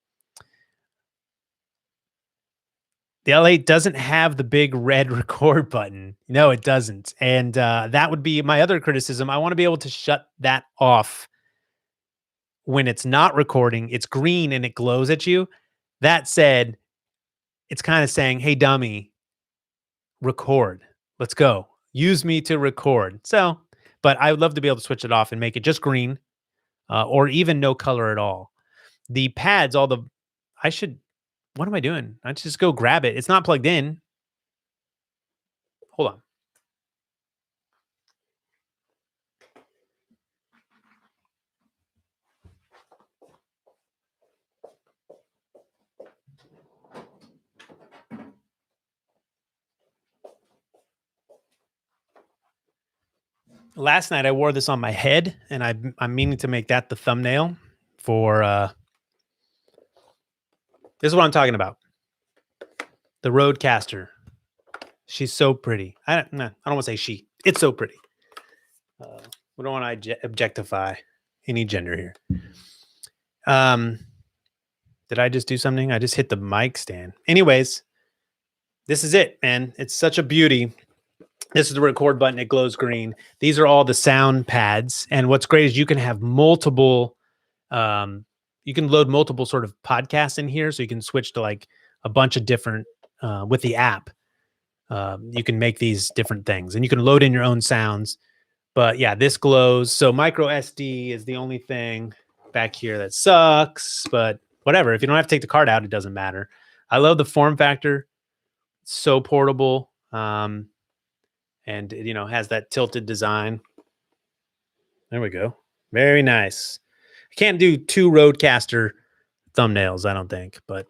The L8 doesn't have the big red record button. No, it doesn't. And that would be my other criticism. I want to be able to shut that off when it's not recording. It's green and it glows at you. That said, it's kind of saying, hey, dummy, record. Let's go. Use me to record. So, but I would love to be able to switch it off and make it just green or even no color at all. The pads, what am I doing? I just go grab it. It's not plugged in. Hold on. Last night I wore this on my head, and I'm meaning to make that the thumbnail for this is what I'm talking about. The Roadcaster. She's so pretty. I don't want to say she. It's so pretty. We don't want to objectify any gender here. Did I just do something? I just hit the mic stand. Anyways, this is it, man. It's such a beauty. This is the record button. It glows green. These are all the sound pads. And what's great is you can have multiple, you can load multiple sort of podcasts in here. So you can switch to like a bunch of different, with the app. You can make these different things and you can load in your own sounds. But yeah, this glows. So micro SD is the only thing back here that sucks, but whatever. If you don't have to take the card out, it doesn't matter. I love the form factor. It's so portable. And has that tilted design. There we go. Very nice. I can't do 2 Roadcaster thumbnails, I don't think, but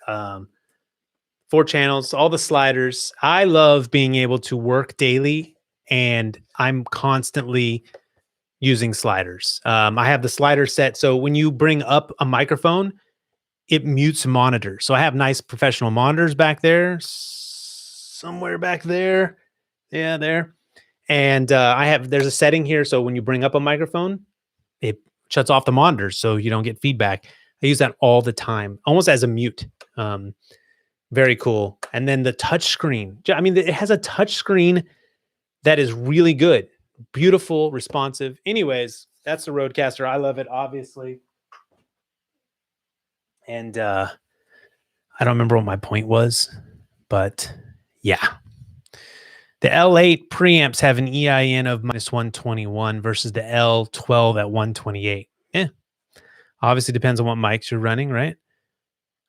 4 channels, all the sliders. I love being able to work daily, and I'm constantly using sliders. I have the slider set. So when you bring up a microphone, it mutes monitors. So I have nice professional monitors back there, somewhere back there. Yeah, there. And there's a setting here. So when you bring up a microphone, it shuts off the monitors so you don't get feedback. I use that all the time, almost as a mute. Very cool. And then the touch screen. I mean, it has a touch screen that is really good. Beautiful, responsive. Anyways, that's the Roadcaster. I love it, obviously. And I don't remember what my point was, but yeah. The L8 preamps have an EIN of -121 versus the L12 at 128. Obviously depends on what mics you're running, right?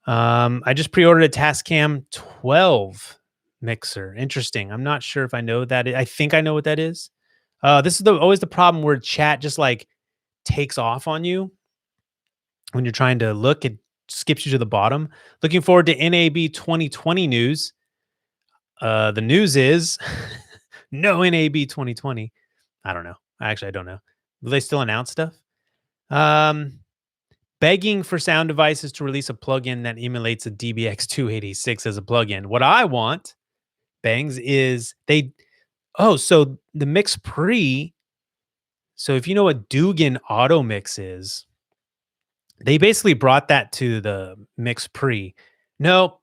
I just pre-ordered a Tascam 12 mixer. Interesting. I'm not sure if I know what that is. I think I know what that is. This is always the problem where chat just like takes off on you when you're trying to look. It skips you to the bottom. Looking forward to NAB 2020 news. The news is no NAB 2020. I don't know. Actually, I don't know. Will they still announce stuff? Begging for sound devices to release a plugin that emulates a DBX286 as a plugin. What I want, Bangs, is so the Mix Pre. So if you know what Dugan Auto Mix is, they basically brought that to the Mix Pre. Nope.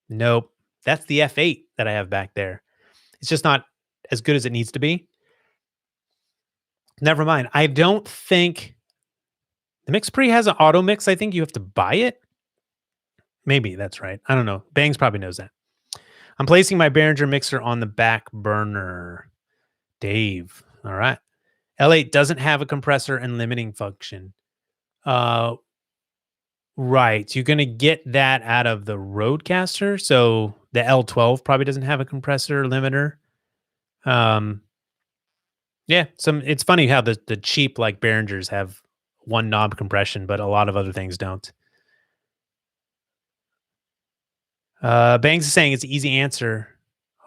That's the F8 that I have back there. It's just not as good as it needs to be. Never mind. I don't think The Mix Pre has an auto mix. I think you have to buy it. Maybe that's right. I don't know. Bangs probably knows that. I'm placing my Behringer mixer on the back burner. Dave. All right. L8 doesn't have a compressor and limiting function. Right. You're going to get that out of the Roadcaster. So the L12 probably doesn't have a compressor limiter. Yeah, it's funny how the cheap like Behringers have one knob compression, but a lot of other things don't. Bangs is saying it's easy answer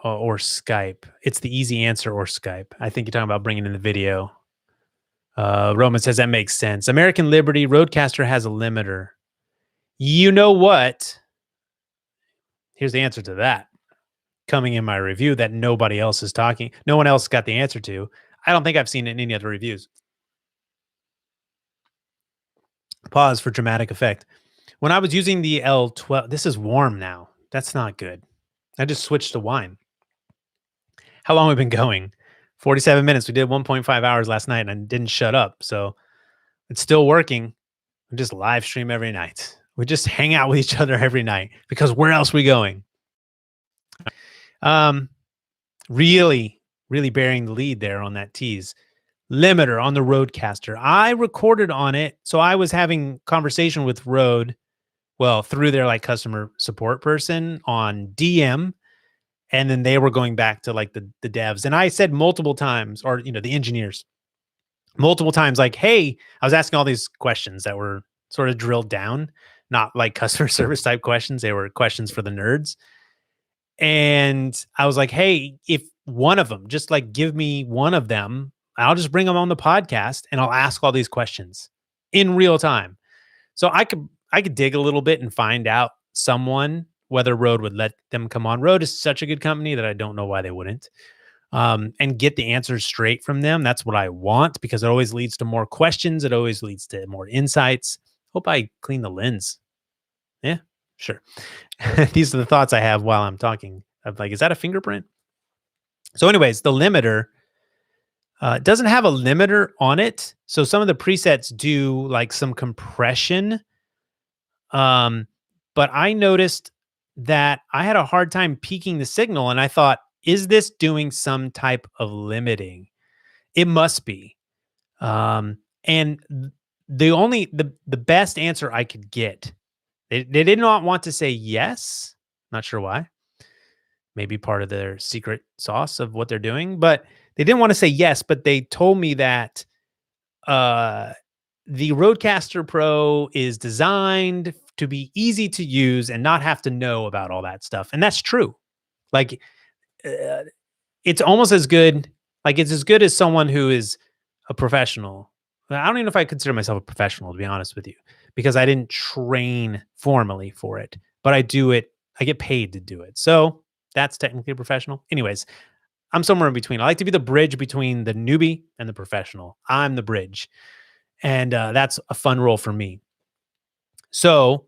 or Skype. It's the easy answer or Skype. I think you're talking about bringing in the video. Roman says that makes sense. American Liberty Roadcaster has a limiter. You know what? Here's the answer to that. Coming in my review that nobody else is talking. No one else got the answer to. I don't think I've seen it in any other reviews. Pause for dramatic effect. When I was using the L12, this is warm now. That's not good. I just switched to wine. How long have we been going? 47 minutes. We did 1.5 hours last night and I didn't shut up. So it's still working. We just live stream every night. We just hang out with each other every night because where else are we going? Really bearing the lead there on that tease. Limiter on the Roadcaster. I recorded on it. So I was having conversation with Rode, well, through their like customer support person on DM. And then they were going back to like the devs. And I said multiple times, or, you know, the engineers multiple times, like, hey, I was asking all these questions that were sort of drilled down, not like customer service type questions. They were questions for the nerds. And I was like, hey, if one of them, just like give me one of them, I'll just bring them on the podcast and I'll ask all these questions in real time. So I could dig a little bit and find out someone, whether Rode would let them come on. Rode is such a good company that I don't know why they wouldn't. And get the answers straight from them. That's what I want because it always leads to more questions. It always leads to more insights. Hope I clean the lens. Yeah, sure. These are the thoughts I have while I'm talking. I'm like, is that a fingerprint? So anyways, the limiter doesn't have a limiter on it. So some of the presets do like some compression. But I noticed that I had a hard time peaking the signal and I thought, is this doing some type of limiting? It must be. And the best answer I could get, they did not want to say yes. Not sure why. Maybe part of their secret sauce of what they're doing, but they didn't want to say yes, but they told me that the Roadcaster Pro is designed to be easy to use and not have to know about all that stuff. And that's true. Like, it's almost as good. Like it's as good as someone who is a professional. I don't even know if I consider myself a professional, to be honest with you, because I didn't train formally for it, but I do it. I get paid to do it. So that's technically a professional. Anyways, I'm somewhere in between. I like to be the bridge between the newbie and the professional. I'm the bridge. And that's a fun role for me. So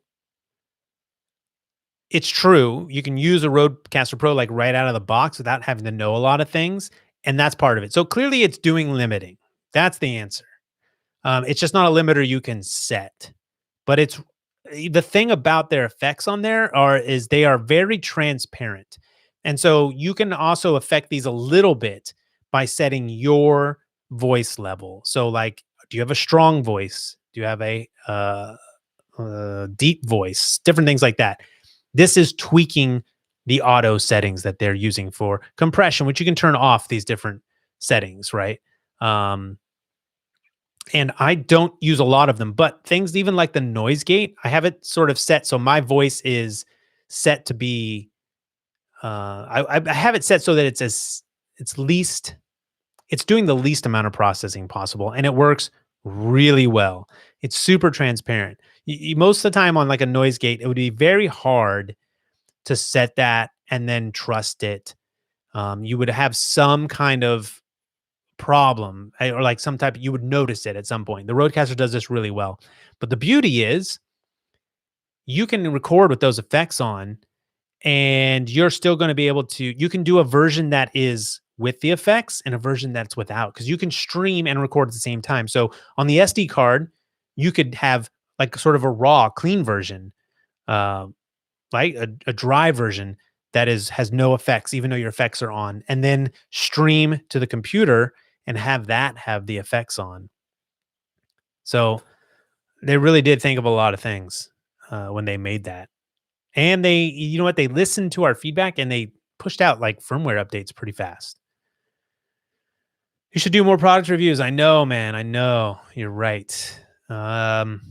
it's true. You can use a Roadcaster Pro like right out of the box without having to know a lot of things. And that's part of it. So clearly it's doing limiting. That's the answer. It's just not a limiter you can set. But it's the thing about their effects on there is they are very transparent. And so you can also affect these a little bit by setting your voice level. So like, do you have a strong voice? Do you have a deep voice? Different things like that. This is tweaking the auto settings that they're using for compression, which you can turn off these different settings, right? And I don't use a lot of them, but things even like the noise gate, I have it sort of set. So my voice is set to be, I have it set so that it's doing the least amount of processing possible. And it works really well. It's super transparent. Most of the time on like a noise gate, it would be very hard to set that and then trust it. You would have some kind of problem or like some type, you would notice it at some point. The Roadcaster does this really well. But the beauty is you can record with those effects on and you're still going to be able to, you can do a version that is with the effects and a version that's without, because you can stream and record at the same time. So on the SD card, you could have like sort of a raw, clean version, uh, like a dry version that has no effects, even though your effects are on, and then stream to the computer and have that have the effects on. So they really did think of a lot of things when they made that. And they, you know what, they listened to our feedback and they pushed out like firmware updates pretty fast. You should do more product reviews. I know, man. I know. You're right. Um,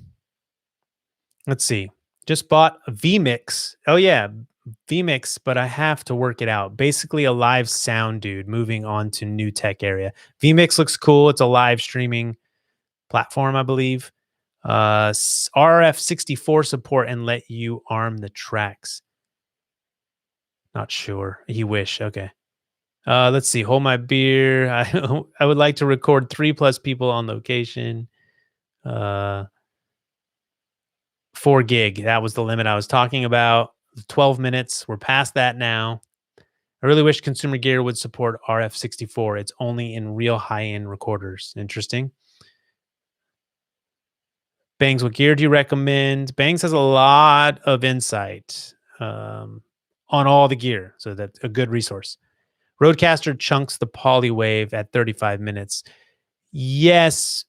let's see. Just bought a vMix. Oh yeah, vMix, but I have to work it out. Basically a live sound dude moving on to new tech area. vMix looks cool. It's a live streaming platform, I believe. RF64 support and let you arm the tracks. Not sure. You wish. Okay. Let's see. Hold my beer. I would like to record 3+ people on location. 4 gig. That was the limit I was talking about. 12 minutes. We're past that now. I really wish consumer gear would support RF64. It's only in real high-end recorders. Interesting. Bangs, what gear do you recommend? Bangs has a lot of insight on all the gear, so that's a good resource. Roadcaster chunks the polywave at 35 minutes. Yes,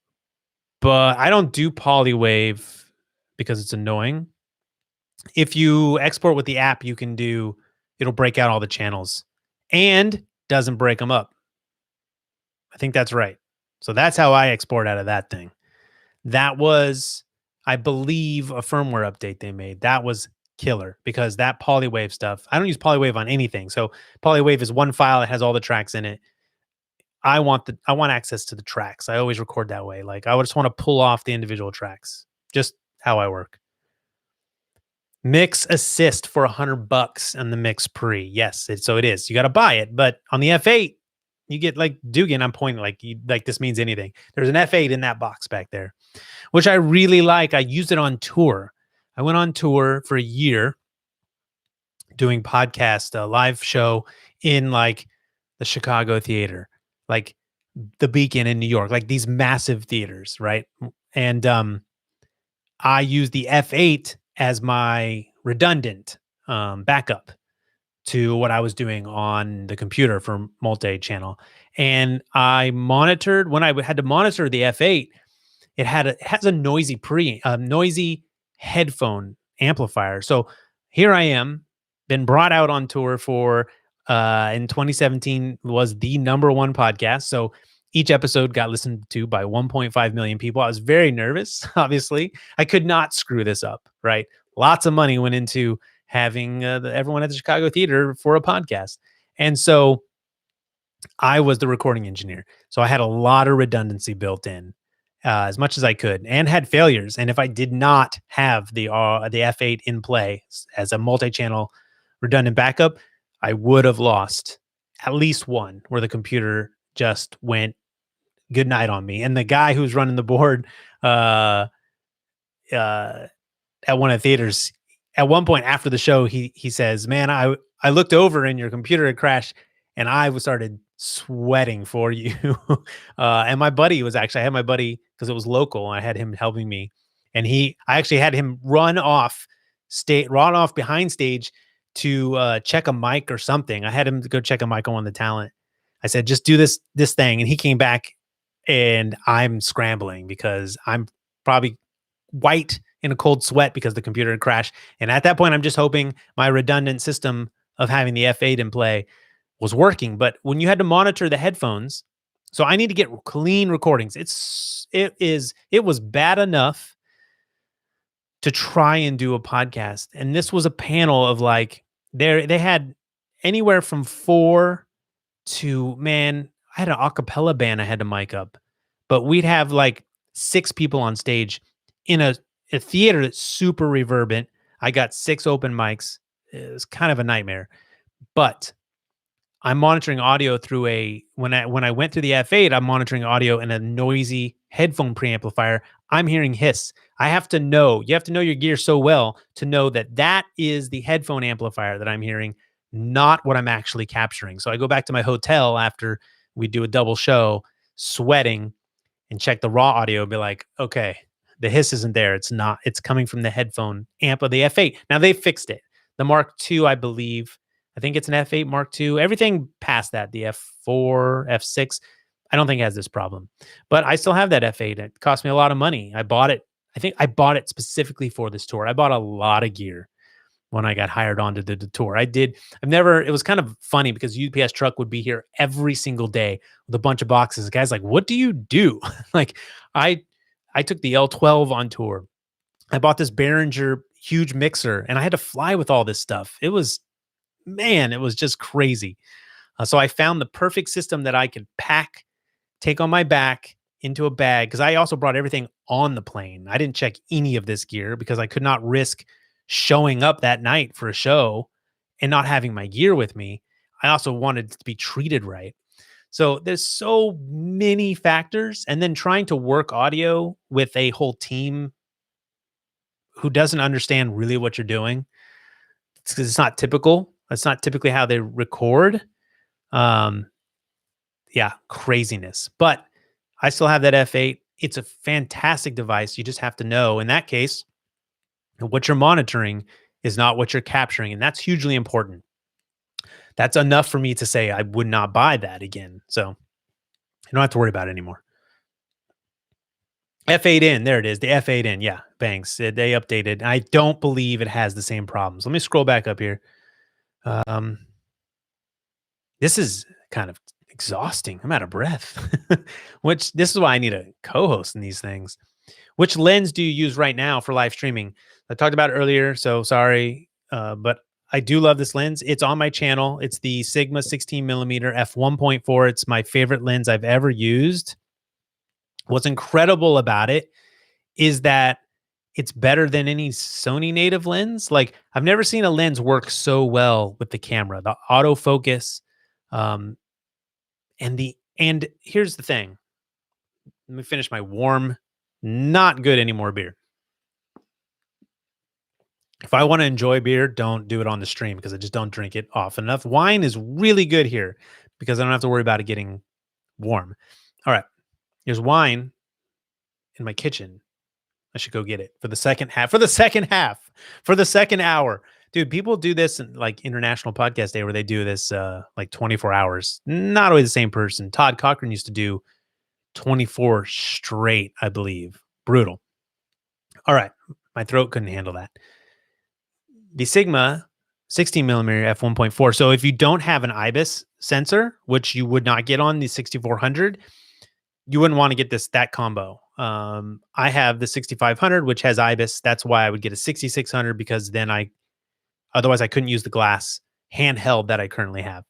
but I don't do polywave because it's annoying. If you export with the app, you can do, it'll break out all the channels and doesn't break them up. I think that's right. So that's how I export out of that thing. That was, I believe, a firmware update they made. That was killer because that polywave stuff, I don't use polywave on anything. So polywave is one file that has all the tracks in it. I want access to the tracks. I always record that way. Like I just want to pull off the individual tracks. Just how I work. Mix assist for $100 on the Mix Pre. Yes, so it is. You got to buy it, but on the F8, you get like Dugan. I'm pointing like this means anything. There's an F8 in that box back there, which I really like. I used it on tour. I went on tour for a year doing podcast, a live show in like the Chicago theater, like the Beacon in New York, like these massive theaters, right? And I used the F8 as my redundant backup to what I was doing on the computer for multi-channel. And I monitored, when I had to monitor the F8, it has a noisy noisy headphone amplifier. So here I am, been brought out on tour for in 2017 was the #1 podcast. So each episode got listened to by 1.5 million people. I was very nervous, obviously. I could not screw this up, right? Lots of money went into having everyone at the Chicago Theater for a podcast. And so I was the recording engineer. So I had a lot of redundancy built in as much as I could and had failures. And if I did not have the F8 in play as a multi-channel redundant backup, I would have lost at least one where the computer just went good night on me. And the guy who's running the board at one of the theaters, at one point after the show, he says, "Man, I looked over and your computer had crashed, and I started sweating for you." And my buddy I had my buddy because it was local. I had him helping me, and I actually had him run off behind stage to check a mic or something. I had him go check a mic on one of the talent. I said, "Just do this thing," and he came back, and I'm scrambling because I'm probably white in a cold sweat because the computer had crashed. And at that point, I'm just hoping my redundant system of having the F8 in play was working. But when you had to monitor the headphones, so I need to get clean recordings. It was bad enough to try and do a podcast. And this was a panel of like, they had anywhere from 4 to, man, I had an a cappella band I had to mic up, but we'd have like 6 people on stage in a theater that's super reverberant. I got 6 open mics. It was kind of a nightmare, but I'm monitoring audio through when I went through the F8, I'm monitoring audio in a noisy headphone preamplifier. I'm hearing hiss. You have to know your gear so well to know that is the headphone amplifier that I'm hearing, not what I'm actually capturing. So I go back to my hotel after we do a double show, sweating, and check the raw audio and be like, okay, The hiss isn't there. It's not. It's coming from the headphone amp of the F8. Now they fixed it. The Mark II, I believe. I think it's an F8 Mark II. Everything past that, the F4, F6, I don't think it has this problem. But I still have that F8. It cost me a lot of money. I bought it. I think I bought it specifically for this tour. I bought a lot of gear when I got hired on to the tour. It was kind of funny because UPS truck would be here every single day with a bunch of boxes. The guy's like, what do you do? Like I took the L12 on tour. I bought this Behringer huge mixer and I had to fly with all this stuff. It was just crazy. So I found the perfect system that I could pack, take on my back into a bag, because I also brought everything on the plane. I didn't check any of this gear because I could not risk showing up that night for a show and not having my gear with me. I also wanted to be treated right. So there's so many factors, and then trying to work audio with a whole team who doesn't understand really what you're doing. It's 'cause it's not typical. That's not typically how they record. Yeah, craziness. But I still have that F8. It's a fantastic device. You just have to know, in that case, what you're monitoring is not what you're capturing. And that's hugely important. That's enough for me to say I would not buy that again. So you don't have to worry about it anymore. F8N, there it is. The F8N. Yeah, banks. They updated. I don't believe it has the same problems. Let me scroll back up here. This is kind of exhausting. I'm out of breath. This is why I need a co-host in these things. Which lens do you use right now for live streaming? I talked about it earlier, so sorry, but I do love this lens. It's on my channel. It's the Sigma 16mm f1.4. It's my favorite lens I've ever used. What's incredible about it is that it's better than any Sony native lens. Like, I've never seen a lens work so well with the camera, the autofocus. And here's the thing. Let me finish my warm, not good anymore beer. If I want to enjoy beer, don't do it on the stream because I just don't drink it often enough. Wine is really good here because I don't have to worry about it getting warm. All right. There's wine in my kitchen. I should go get it for the second half. For the second hour. Dude, people do this in like International Podcast Day where they do this like 24 hours. Not always the same person. Todd Cochran used to do 24 straight, I believe. Brutal. All right. My throat couldn't handle that. The Sigma 16mm f1.4. So if you don't have an IBIS sensor, which you would not get on the 6400, you wouldn't want to get that combo. I have the 6500, which has IBIS. That's why I would get a 6600, because then otherwise I couldn't use the glass handheld that I currently have.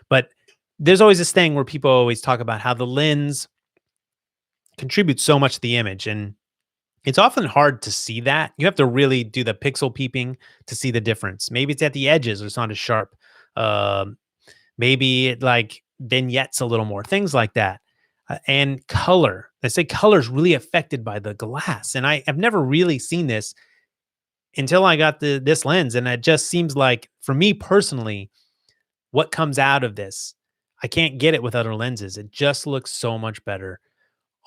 But there's always this thing where people always talk about how the lens contributes so much to the image, and it's often hard to see that. You have to really do the pixel peeping to see the difference. Maybe it's at the edges or it's not as sharp. Maybe it like vignettes a little more, things like that. And color. They say color is really affected by the glass. And I've never really seen this until I got this lens. And it just seems like, for me personally, what comes out of this, I can't get it with other lenses. It just looks so much better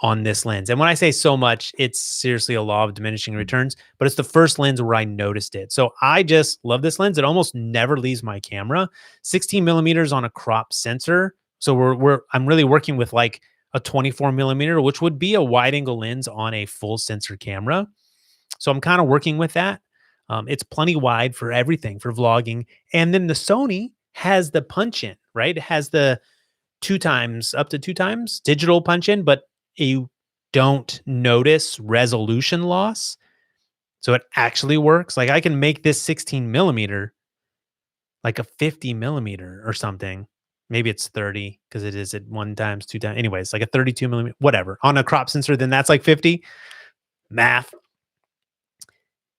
on this lens. And when I say so much, it's seriously a law of diminishing returns, but it's the first lens where I noticed it. So I just love this lens. It almost never leaves my camera. 16mm on a crop sensor. So I'm really working with like a 24mm, which would be a wide angle lens on a full sensor camera. So I'm kind of working with that. It's plenty wide for everything, for vlogging. And then the Sony has the punch in, right? It has the up to two times digital punch in, but you don't notice resolution loss. So it actually works. Like, I can make this 16mm like a 50mm or something. Maybe it's 30 because it is at 1 times 2 times. Anyways, like a 32mm, whatever. On a crop sensor, then that's like 50. Math.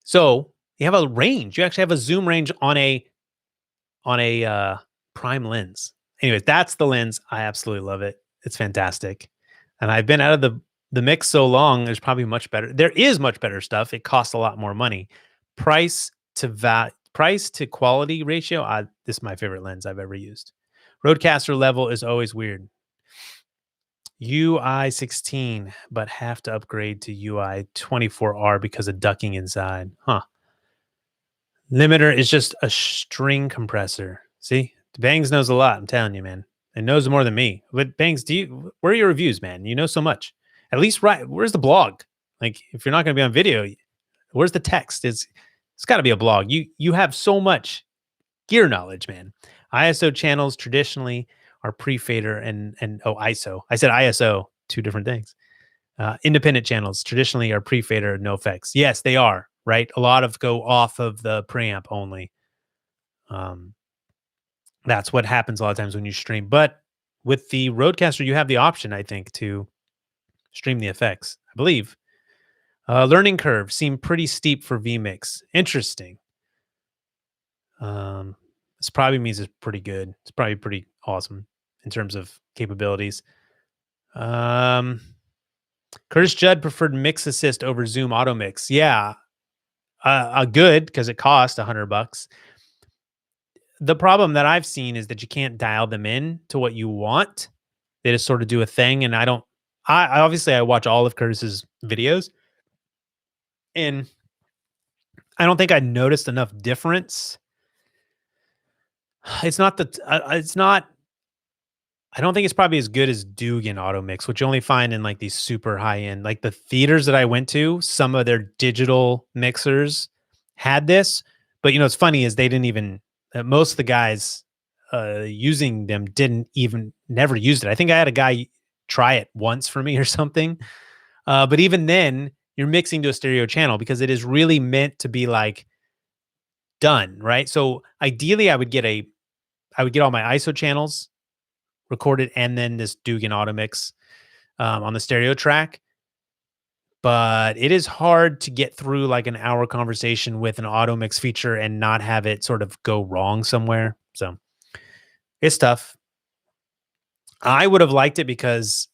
So you have a range. You actually have a zoom range on a prime lens. Anyways, that's the lens. I absolutely love it. It's fantastic. And I've been out of the mix so long, there's probably much better. There is much better stuff. It costs a lot more money. Price to quality ratio, this is my favorite lens I've ever used. Roadcaster level is always weird. UI 16, but have to upgrade to UI 24R because of ducking inside. Huh. Limiter is just a string compressor. See, Bangs knows a lot. I'm telling you, man. It knows more than me. But Bangs, where are your reviews, man? You know so much. At least right. Where's the blog? Like, if you're not going to be on video, where's the text? It's got to be a blog. You have so much gear knowledge, man. ISO channels traditionally are pre-fader and ISO. I said ISO, two different things. Independent channels traditionally are pre-fader, no effects. Yes, they are, right? A lot of go off of the preamp only. That's what happens a lot of times when you stream. But with the Roadcaster, you have the option, I think, to stream the effects, I believe. Learning curve seemed pretty steep for vMix. Interesting. This probably means it's pretty good. It's probably pretty awesome in terms of capabilities. Curtis Judd preferred Mix Assist over Zoom Auto Mix. Yeah, good because it cost $100. The problem that I've seen is that you can't dial them in to what you want. They just sort of do a thing, and I don't. I obviously I watch all of Curtis's videos, and I don't think I noticed enough difference. It's not that it's not. I don't think it's probably as good as Dugan Auto Mix, which you only find in like these super high end, like the theaters that I went to. Some of their digital mixers had this, but you know, it's funny is they didn't even. Most of the guys using them didn't even never used it. I think I had a guy try it once for me or something. But even then, you're mixing to a stereo channel because it is really meant to be like done, right? So ideally, I would get all my ISO channels recorded and then this Dugan Auto Mix on the stereo track. But it is hard to get through like an hour conversation with an auto mix feature and not have it sort of go wrong somewhere. So it's tough. I would have liked it because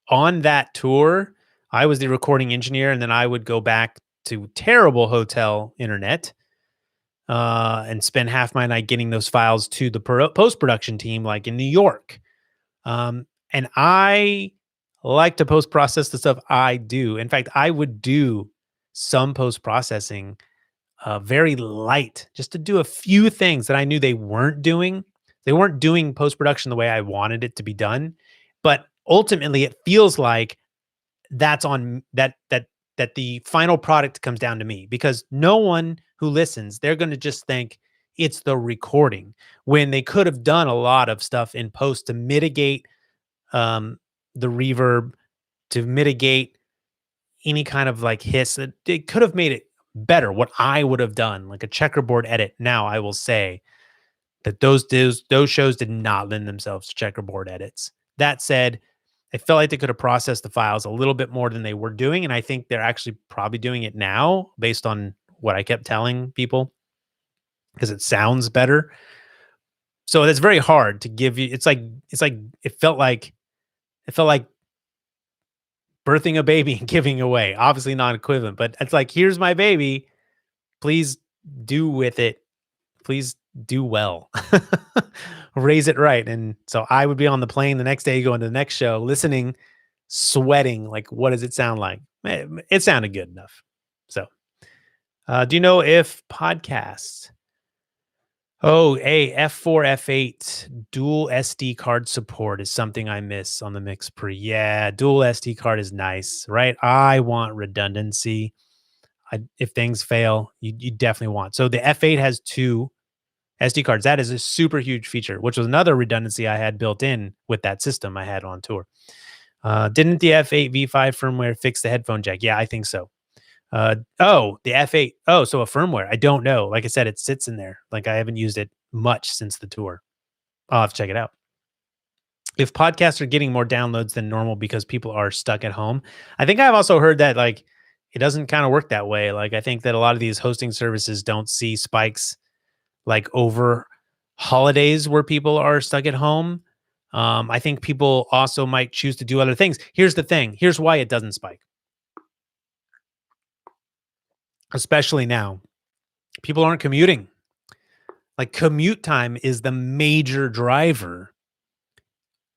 on that tour, I was the recording engineer, and then I would go back to terrible hotel internet and spend half my night getting those files to the post-production team, like in New York. And I like to post-process the stuff I do. In fact, I would do some post-processing very light, just to do a few things that I knew they weren't doing. They weren't doing post-production the way I wanted it to be done. But ultimately, it feels like that's on that the final product comes down to me, because no one who listens, they're going to just think it's the recording when they could have done a lot of stuff in post to mitigate the reverb, to mitigate any kind of like hiss. It could have made it better. What I would have done, like a checkerboard edit. Now I will say that those shows did not lend themselves to checkerboard edits. That said, I felt like they could have processed the files a little bit more than they were doing, and I think they're actually probably doing it now based on what I kept telling people, because it sounds better. So it's very hard to give you. It's like it felt like birthing a baby and giving away. Obviously not equivalent, but it's like, here's my baby. Please do with it. Please do well. Raise it right. And so I would be on the plane the next day, going to the next show, listening, sweating. Like, what does it sound like? It sounded good enough. So, do you know if podcasts? Oh, hey, F4, F8, dual SD card support is something I miss on the Mix Pre. Yeah, dual SD card is nice, right? I want redundancy. If things fail, you definitely want. So the F8 has two SD cards. That is a super huge feature, which was another redundancy I had built in with that system I had on tour. Didn't the F8 V5 firmware fix the headphone jack? Yeah, I think so. The F8. Oh, so a firmware. I don't know. Like I said, it sits in there. Like I haven't used it much since the tour. I'll have to check it out. If podcasts are getting more downloads than normal because people are stuck at home, I think I've also heard that like it doesn't kind of work that way. Like I think that a lot of these hosting services don't see spikes like over holidays where people are stuck at home. I think people also might choose to do other things. Here's the thing. Here's why it doesn't spike. Especially now, people aren't commuting. Like commute time is the major driver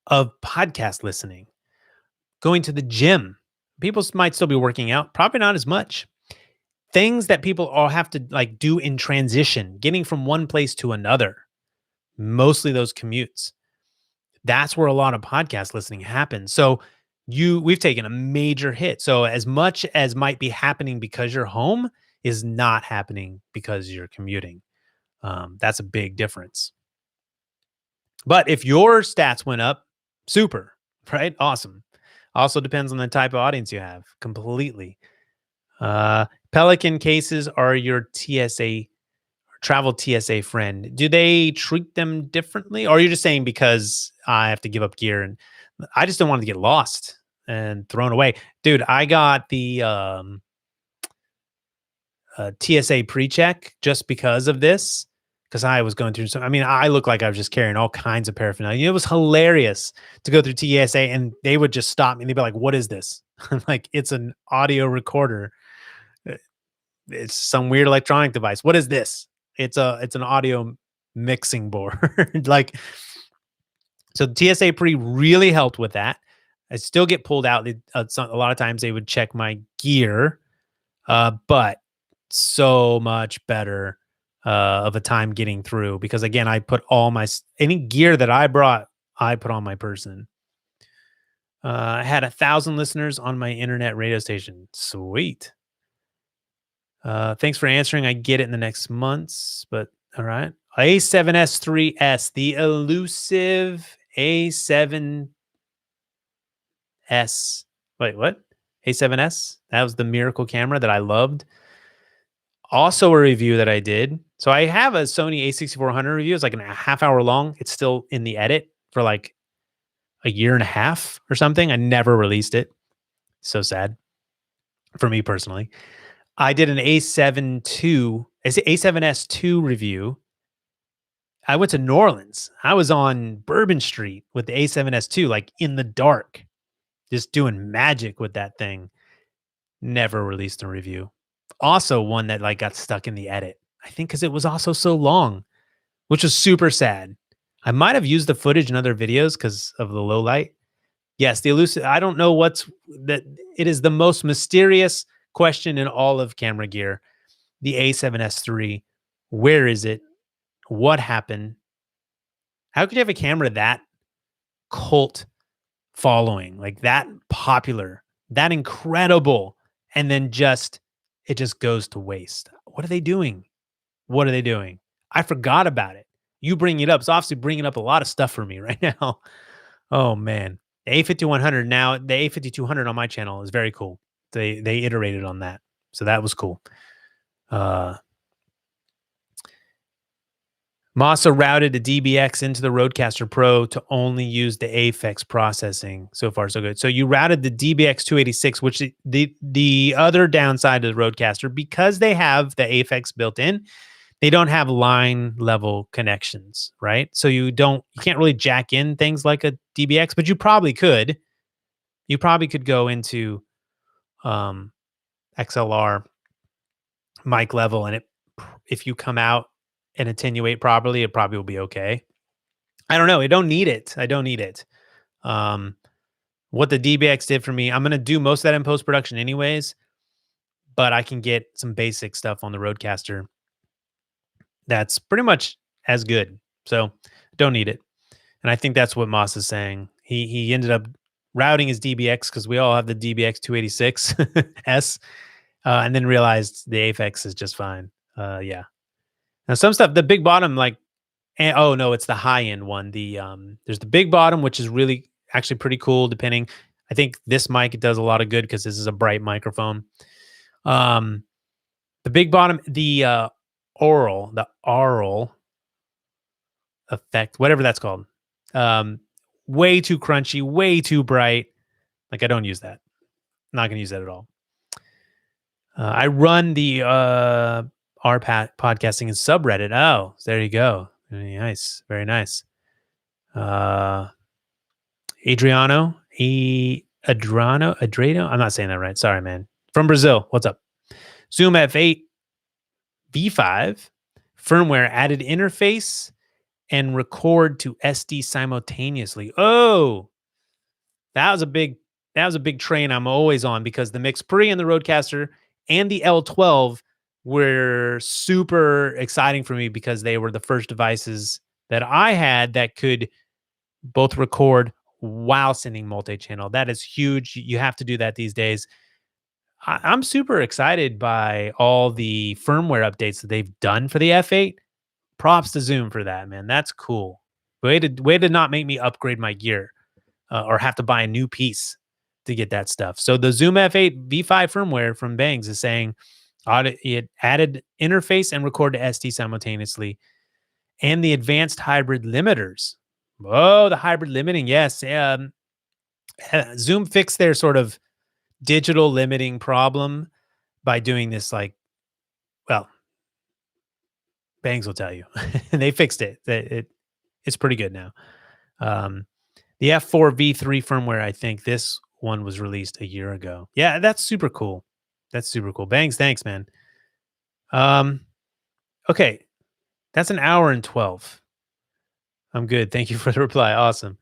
of podcast listening. Going to the gym. People might still be working out, probably not as much. Things that people all have to like do in transition, getting from one place to another, mostly those commutes. That's where a lot of podcast listening happens. So we've taken a major hit. So as much as might be happening because you're home is not happening because you're commuting. That's a big difference. But if your stats went up, super, right? Awesome. Also depends on the type of audience you have completely. Pelican cases are your travel TSA friend. Do they treat them differently? Or are you just saying because I have to give up gear and I just don't want to get lost and thrown away? Dude, I got the TSA pre-check just because of this. Because I was going through I look like I was just carrying all kinds of paraphernalia. It was hilarious to go through TSA and they would just stop me and they'd be like, "What is this?" I'm like, "It's an audio recorder. It's some weird electronic device. What is this?" It's an audio mixing board. Like, so the TSA pre really helped with that. I still get pulled out. A lot of times they would check my gear, but so much better of a time getting through because again, I put any gear that I brought, I put on my person. I had 1,000 listeners on my internet radio station. Sweet. Thanks for answering. I get it in the next months, but all right. A7S3S, the elusive A7S. Wait, what? A7S? That was the miracle camera that I loved. Also a review that I did. So I have a Sony A6400 review. It's like a half hour long. It's still in the edit for like a year and a half or something. I never released it. So sad for me personally. I did an A7S2 review. I went to New Orleans. I was on Bourbon Street with the A7S2, like in the dark, just doing magic with that thing. Never released a review. Also one that like got stuck in the edit. I think because it was also so long, which was super sad. I might have used the footage in other videos because of the low light. Yes, the elusive. I don't know what's that. It is the most mysterious question in all of camera gear. The A7S3. Where is it? What happened? How could you have a camera that cult following, like that popular, that incredible, and then it just goes to waste? What are they doing? What are they doing? I forgot about it. You bring it up. It's obviously bringing up a lot of stuff for me right now. Oh man, the A5100 now, the A5200 on my channel is very cool. They iterated on that, so that was cool. Masa routed a DBX into the Roadcaster Pro to only use the Aphex processing. So far, so good. So you routed the DBX 286, which the other downside of the Roadcaster, because they have the Aphex built in, they don't have line level connections, right? So you can't really jack in things like a DBX, but you probably could. You probably could go into XLR mic level, and if you come out and attenuate properly, it probably will be okay. I don't know. I don't need it. What the DBX did for me, I'm going to do most of that in post-production anyways, but I can get some basic stuff on the Roadcaster that's pretty much as good. So don't need it. And I think that's what Moss is saying. He ended up routing his DBX because we all have the DBX 286S and then realized the Aphex is just fine. Yeah. Now some stuff, the big bottom, oh no, it's the high end one. There's the big bottom, which is really actually pretty cool. Depending, I think this mic does a lot of good because this is a bright microphone. The big bottom, the aural effect, whatever that's called. Way too crunchy, way too bright. Like I don't use that. Not gonna use that at all. I run the podcasting in subreddit. Oh, there you go. Very nice. Very nice. Adriano. I'm not saying that right. Sorry, man. From Brazil. What's up? Zoom F8 V5 firmware added interface and record to SD simultaneously. Oh, that was a big that was a big train I'm always on, because the Mix Pre and the Roadcaster and the L12 were super exciting for me, because they were the first devices that I had that could both record while sending multi-channel. That is huge. You have to do that these days. I'm super excited by all the firmware updates that they've done for the F8. Props to Zoom for that, man. That's cool. Way to not make me upgrade my gear or have to buy a new piece to get that stuff. So the Zoom F8 V5 firmware from Bangs is saying it added interface and record to SD simultaneously, and the advanced hybrid limiters. Oh, the hybrid limiting, yes. Zoom fixed their sort of digital limiting problem by doing this, like, well, Bangs will tell you. They fixed it. It's pretty good now. The F4 V3 firmware, I think this one was released a year ago. Yeah, that's super cool. That's super cool. Bangs, thanks, man. Okay. That's an hour and 12. I'm good. Thank you for the reply. Awesome.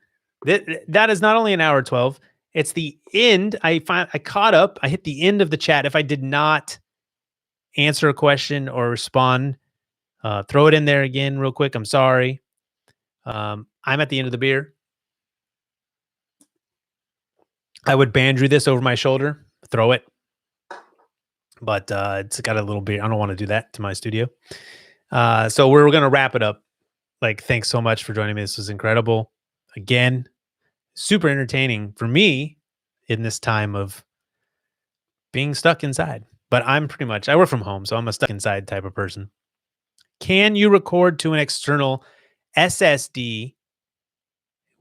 That is not only an hour 12. It's the end. I caught up. I hit the end of the chat. If I did not answer a question or respond, throw it in there again real quick. I'm sorry. I'm at the end of the beer. I would banjo this over my shoulder, throw it. But it's got a little beer. I don't want to do that to my studio. So we're going to wrap it up. Like, thanks so much for joining me. This was incredible. Again, super entertaining for me in this time of being stuck inside. But I work from home, so I'm a stuck inside type of person. Can you record to an external SSD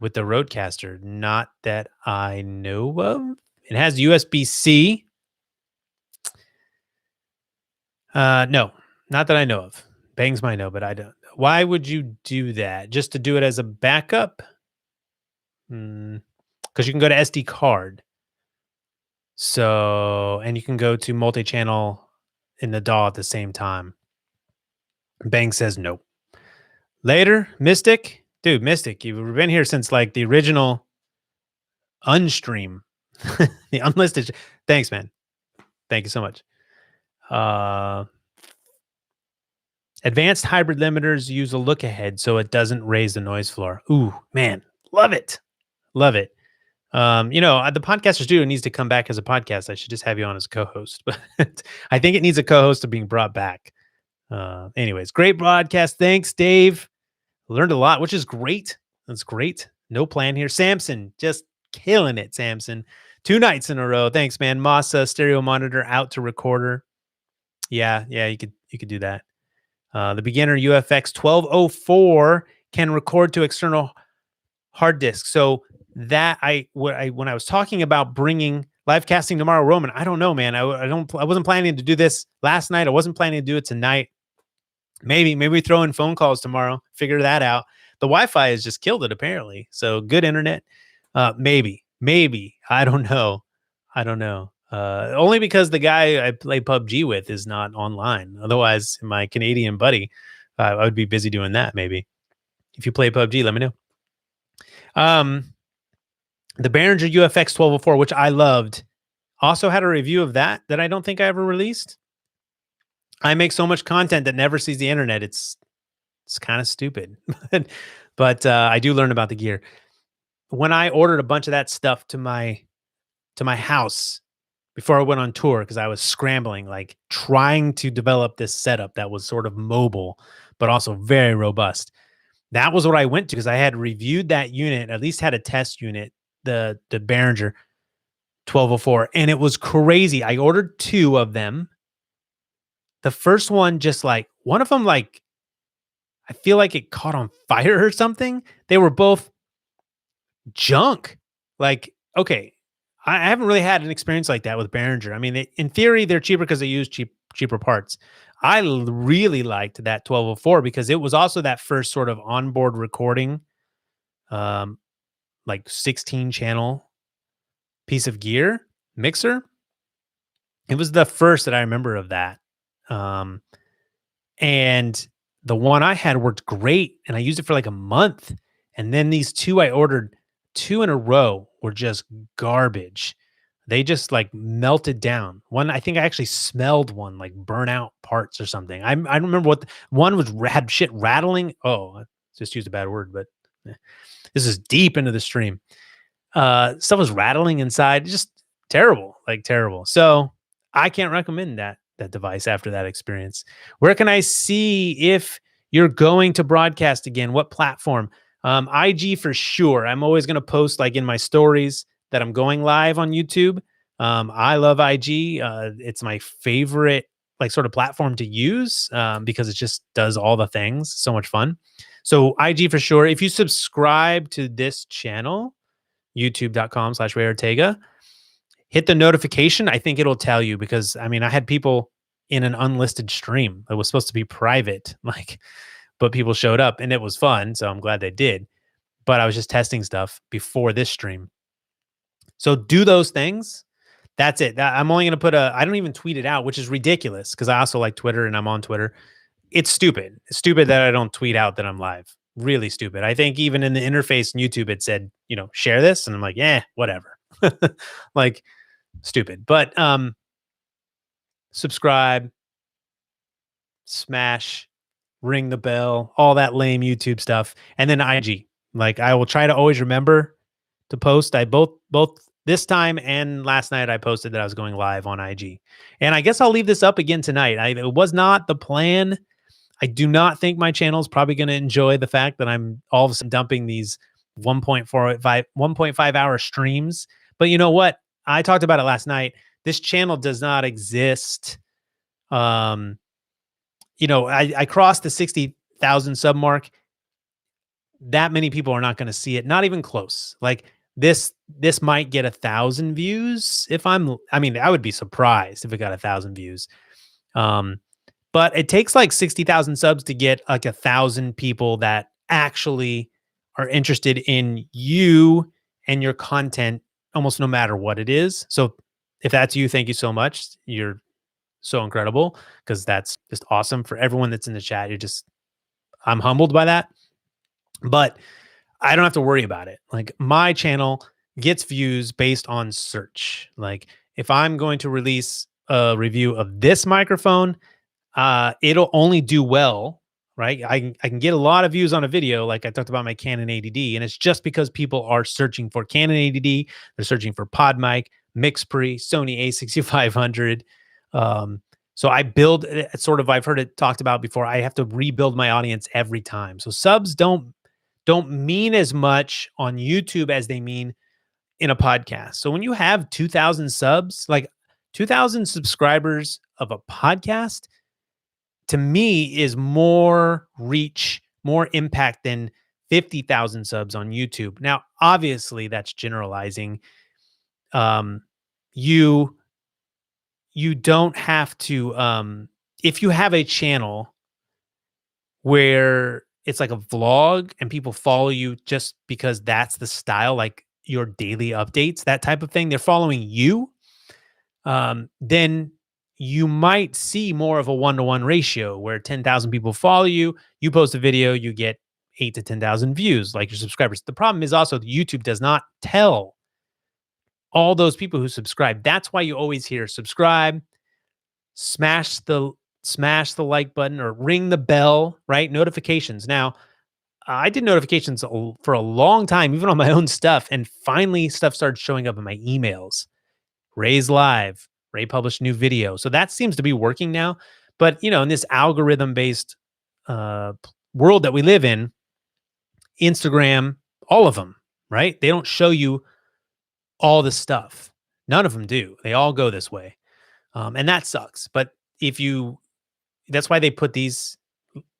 with the Roadcaster? Not that I know of. It has USB-C. No, not that I know of. Bangs might know, but I don't. Why would you do that? Just to do it as a backup? Because you can go to SD card. So, and you can go to multi-channel in the DAW at the same time. Bang says no. Later, Mystic. Dude, Mystic, you've been here since like the original Unstream. The unlisted. Thanks, man. Thank you so much. Advanced hybrid limiters use a look ahead so it doesn't raise the noise floor. Ooh, man. Love it. Love it. The Podcaster Studio needs to come back as a podcast. I should just have you on as a co-host, but I think it needs a co-host to being brought back. Anyways, great broadcast. Thanks, Dave. Learned a lot, which is great. That's great. No plan here. Samson, just killing it, Samson. 2 nights in a row. Thanks, man. Masa, stereo monitor out to recorder. Yeah, you could do that. The beginner UFX 1204 can record to external hard disk. So that when I was talking about bringing live casting tomorrow, Roman, I don't know, man. I wasn't planning to do this last night. I wasn't planning to do it tonight. Maybe we throw in phone calls tomorrow. Figure that out. The Wi-Fi has just killed it apparently. So good internet. Maybe I don't know. Only because the guy I play PUBG with is not online. Otherwise, my Canadian buddy, I would be busy doing that. Maybe if you play PUBG, let me know. The Behringer UFX 1204, which I loved, also had a review of that I don't think I ever released. I make so much content that never sees the internet. It's kind of stupid, but I do learn about the gear. When I ordered a bunch of that stuff to my house before I went on tour, because I was scrambling, like trying to develop this setup that was sort of mobile, but also very robust. That was what I went to, because I had reviewed that unit, at least had a test unit, the Behringer 1204, and it was crazy. I ordered 2 of them. The first one, just like one of them, like I feel like it caught on fire or something. They were both junk. Like, okay, I haven't really had an experience like that with Behringer. I mean, in theory, they're cheaper because they use cheaper parts. I really liked that 1204 because it was also that first sort of onboard recording, like 16 channel piece of gear mixer. It was the first that I remember of that. And the one I had worked great, and I used it for like a month. And then these 2 I ordered, 2 in a row, were just garbage. They just like melted down. One, I think I actually smelled one like burnout parts or something. I don't remember what one was. Had shit rattling. Oh, I just used a bad word, but eh, this is deep into the stream. Stuff was rattling inside. Just terrible, like terrible. So I can't recommend that device after that experience. Where can I see if you're going to broadcast again? What platform? IG for sure. I'm always going to post like in my stories that I'm going live on YouTube. I love IG. It's my favorite like sort of platform to use because it just does all the things. So much fun. So IG for sure. If you subscribe to this channel, youtube.com/Ray Ortega, hit the notification. I think it'll tell you because I mean, I had people in an unlisted stream that was supposed to be private, like, but people showed up and it was fun. So I'm glad they did. But I was just testing stuff before this stream. So do those things. That's it. I'm only going to put I don't even tweet it out, which is ridiculous because I also like Twitter and I'm on Twitter. It's stupid. It's stupid that I don't tweet out that I'm live. Really stupid. I think even in the interface in YouTube, it said, share this. And I'm like, whatever. Like stupid. But subscribe, smash, ring the bell, all that lame YouTube stuff. And then IG. Like I will try to always remember to post. I both this time and last night I posted that I was going live on IG. And I guess I'll leave this up again tonight. It was not the plan. I do not think my channel is probably going to enjoy the fact that I'm all of a sudden dumping these 1.5 hour streams. But you know what? I talked about it last night. This channel does not exist. I crossed the 60,000 sub mark. That many people are not going to see it. Not even close. Like this might get 1,000 views. I would be surprised if it got 1,000 views. But it takes like 60,000 subs to get like 1,000 people that actually are interested in you and your content almost no matter what it is. So if that's you, thank you so much. You're so incredible because that's just awesome for everyone that's in the chat. I'm humbled by that, but I don't have to worry about it. Like my channel gets views based on search. Like if I'm going to release a review of this microphone, it'll only do well, right? I can get a lot of views on a video, like I talked about my Canon 80D, and it's just because people are searching for Canon 80D, they're searching for PodMic, MixPre, Sony A6500. So I build sort of, I've heard it talked about before. I have to rebuild my audience every time. So subs don't mean as much on YouTube as they mean in a podcast. So when you have 2,000 subs, like 2,000 subscribers of a podcast, to me is more reach, more impact than 50,000 subs on YouTube. Now, obviously that's generalizing. You don't have to, if you have a channel where it's like a vlog and people follow you just because that's the style, like your daily updates, that type of thing, they're following you, then you might see more of a 1-to-1 ratio where 10,000 people follow you, you post a video, you get 8 to 10,000 views like your subscribers. The problem is also YouTube does not tell all those people who subscribe. That's why you always hear subscribe, smash the like button or ring the bell, right? Notifications. Now, I did notifications for a long time, even on my own stuff. And finally stuff started showing up in my emails. Ray's live. Ray published a new video. So that seems to be working now. But, in this algorithm-based world that we live in, Instagram, all of them, right? They don't show you all the stuff. None of them do. They all go this way. And that sucks. But that's why they put these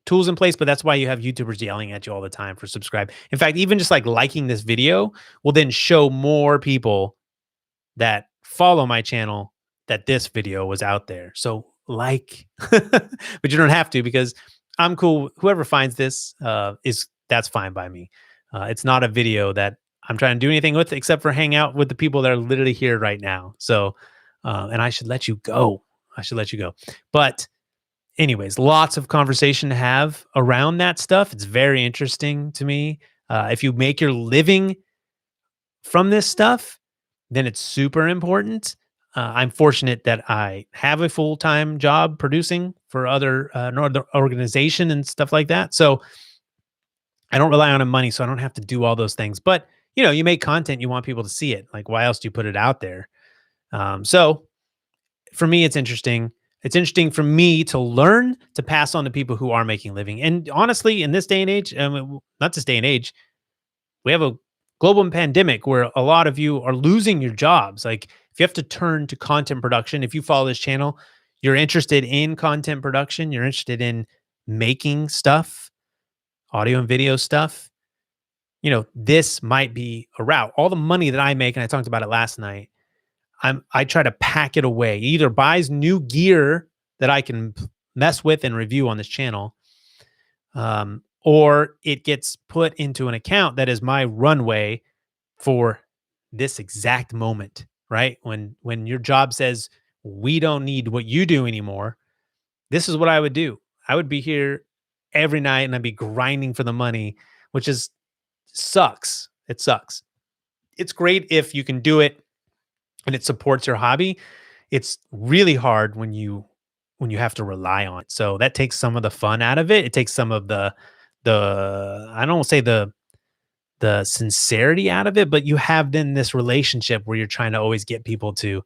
tools in place, but that's why you have YouTubers yelling at you all the time for subscribe. In fact, even just like liking this video will then show more people that follow my channel that this video was out there. So like, but you don't have to because I'm cool. Whoever finds this that's fine by me. It's not a video that I'm trying to do anything with except for hang out with the people that are literally here right now. So, and I should let you go. But anyways, lots of conversation to have around that stuff. It's very interesting to me. If you make your living from this stuff, then it's super important. I'm fortunate that I have a full-time job producing for another organization and stuff like that. So I don't rely on money, so I don't have to do all those things. But you make content, you want people to see it. Like, why else do you put it out there? So for me, it's interesting. It's interesting for me to learn to pass on to people who are making a living. And honestly, in this day and age, not this day and age, we have a global pandemic where a lot of you are losing your jobs. Like, if you have to turn to content production, if you follow this channel, you're interested in content production, you're interested in making stuff, audio and video stuff, this might be a route. All the money that I make, and I talked about it last night, I try to pack it away. It either buys new gear that I can mess with and review on this channel, or it gets put into an account that is my runway for this exact moment, right? When your job says we don't need what you do anymore, this is what I would do. I would be here every night and I'd be grinding for the money, which sucks. It sucks. It's great if you can do it and it supports your hobby. It's really hard when you have to rely on it. So that takes some of the fun out of it. It takes some of the I don't say the sincerity out of it, but you have then this relationship where you're trying to always get people to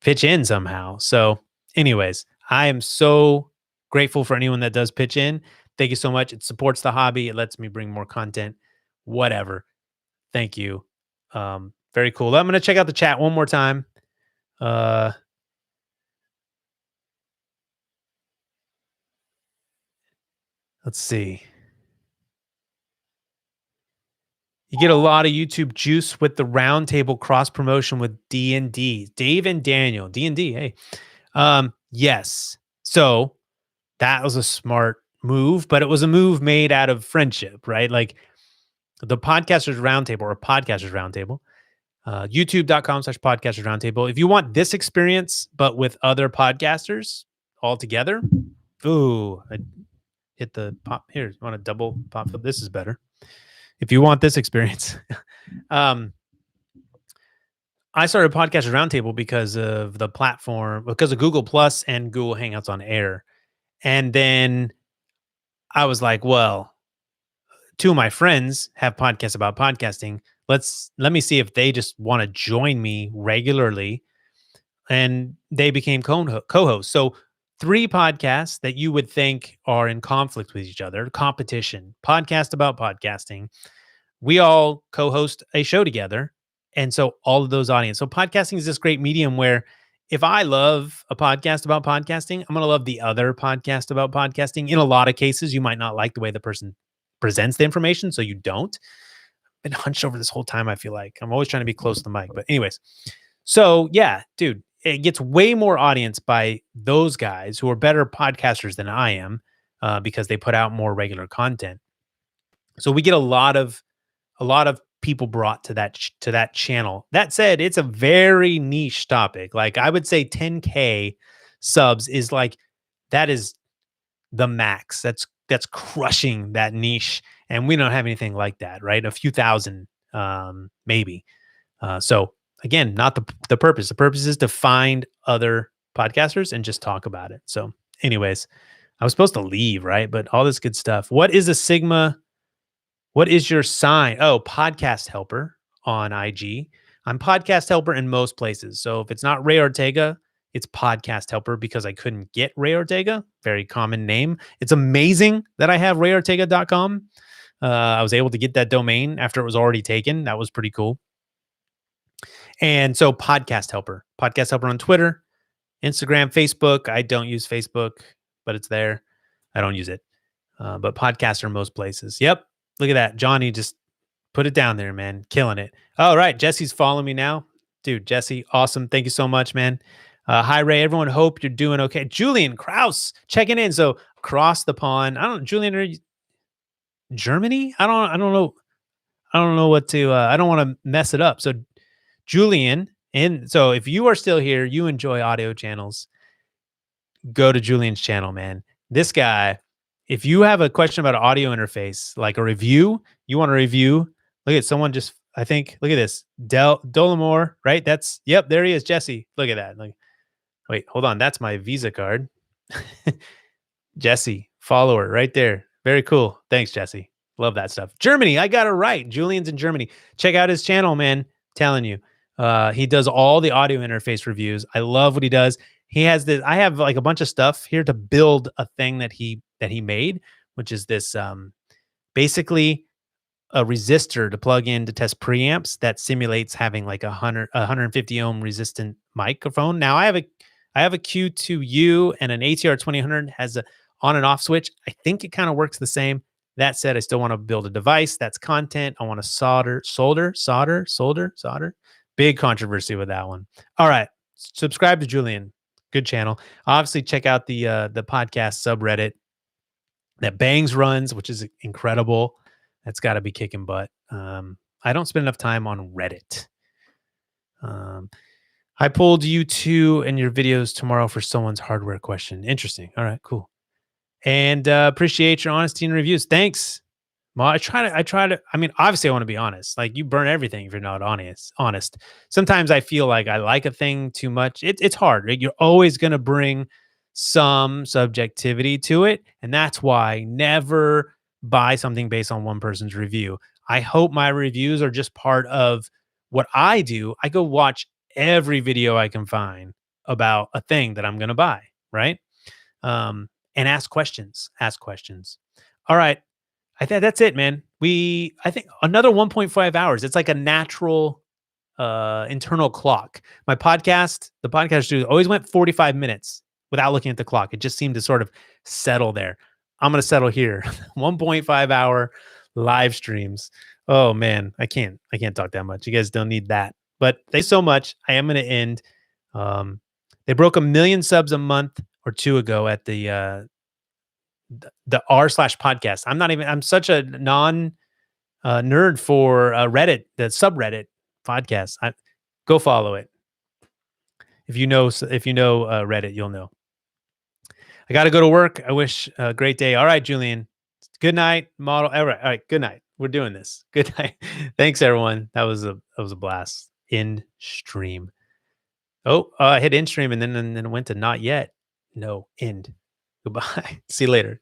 pitch in somehow. So anyways, I am so grateful for anyone that does pitch in. Thank you so much. It supports the hobby. It lets me bring more content, whatever. Thank you. Very cool. I'm going to check out the chat one more time. Let's see. You get a lot of YouTube juice with the roundtable cross promotion with D&D. Dave and Daniel. D&D, hey. Yes. So that was a smart move, but it was a move made out of friendship, right? Like the Podcasters Roundtable or Podcasters Roundtable, youtube.com/Podcasters Roundtable. If you want this experience, but with other podcasters all together, I hit the pop here. You want a double pop? This is better. If you want this experience, I started Podcasters Roundtable because of the platform, because of Google Plus and Google Hangouts on Air. And then I was like, well, two of my friends have podcasts about podcasting. Let me see if they just want to join me regularly. And they became co-hosts. So 3 podcasts that you would think are in conflict with each other, competition, podcast about podcasting. We all co-host a show together. And so all of those audience. So podcasting is this great medium where if I love a podcast about podcasting, I'm going to love the other podcast about podcasting. In a lot of cases, you might not like the way the person presents the information, so you don't. I've been hunched over this whole time, I feel like. I'm always trying to be close to the mic. But anyways, so yeah, dude, it gets way more audience by those guys who are better podcasters than I am because they put out more regular content. So we get a lot of people brought to that channel. That said, it's a very niche topic. Like I would say 10K subs is like, that is the max. That's crushing that niche. And we don't have anything like that, right? A few thousand, maybe. So again, not the purpose. The purpose is to find other podcasters and just talk about it. So anyways, I was supposed to leave, right? But all this good stuff. What is a Sigma? What is your sign? Oh, Podcast Helper on IG. I'm Podcast Helper in most places. So if it's not Ray Ortega, it's Podcast Helper because I couldn't get Ray Ortega. Very common name. It's amazing that I have rayortega.com. I was able to get that domain after it was already taken. That was pretty cool. And so Podcast Helper on Twitter, Instagram, Facebook. I don't use Facebook, but it's there. I don't use it. But podcasts are most places. Yep. Look at that. Johnny just put it down there, man. Killing it. All right. Jesse's following me now. Dude, Jesse, awesome. Thank you so much, man. Hi, Ray. Everyone, hope you're doing okay. Julian Kraus checking in. So across the pond. I don't know, Julian, are you Germany? I don't know. I don't know what to, I don't want to mess it up. So Julian, and so if you are still here, you enjoy audio channels, go to Julian's channel, man. This guy, if you have a question about an audio interface, like a review, you want to review, look at someone just I think. Look at this. Dolomore, right? Yep, there he is, Jesse. Look at that. Like, wait, hold on. That's my Visa card. Jesse, follower right there. Very cool. Thanks, Jesse. Love that stuff. Germany, I got it right. Julian's in Germany. Check out his channel, man. Telling you. He does all the audio interface reviews. I love what he does. He has this. I have like a bunch of stuff here to build a thing that he made, which is this basically a resistor to plug in to test preamps that simulates having like 150 ohm resistant microphone. Now I have a Q2U and an ATR 2000 has a on and off switch. I think it kind of works the same. That said, I still want to build a device that's content. I want to solder. Big controversy with that one. All right. Subscribe to Julian. Good channel. Obviously, check out the podcast subreddit that Bangs runs, which is incredible. That's got to be kicking butt. I don't spend enough time on Reddit. I pulled you two and your videos tomorrow for someone's hardware question. Interesting. All right, cool. And appreciate your honesty and reviews. Thanks. Ma, I try to, I mean, obviously I want to be honest. Like you burn everything if you're not honest. Sometimes I feel like I like a thing too much. It's hard, right? You're always going to bring some subjectivity to it. And that's why never buy something based on one person's review. I hope my reviews are just part of what I do. I go watch every video I can find about a thing that I'm going to buy, right? And ask questions. All right. I think that's it, man. I think another 1.5 hours. It's like a natural internal clock. The podcast studio always went 45 minutes without looking at the clock. It just seemed to sort of settle there. I'm going to settle here. 1.5 hour live streams. Oh man, I can't talk that much. You guys don't need that. But thanks so much. I am going to end. They broke 1 million subs a month or two ago at the r/podcast. I'm such a non nerd for Reddit, the subreddit podcast. Go follow it. If you know Reddit, you'll know. I got to go to work. I wish a great day. All right, Julian. Good night, model. All right. Good night. We're doing this. Good night. Thanks, everyone. That was a blast. In stream. Oh, I hit in stream and then it went to not yet. No, end. Goodbye. See you later.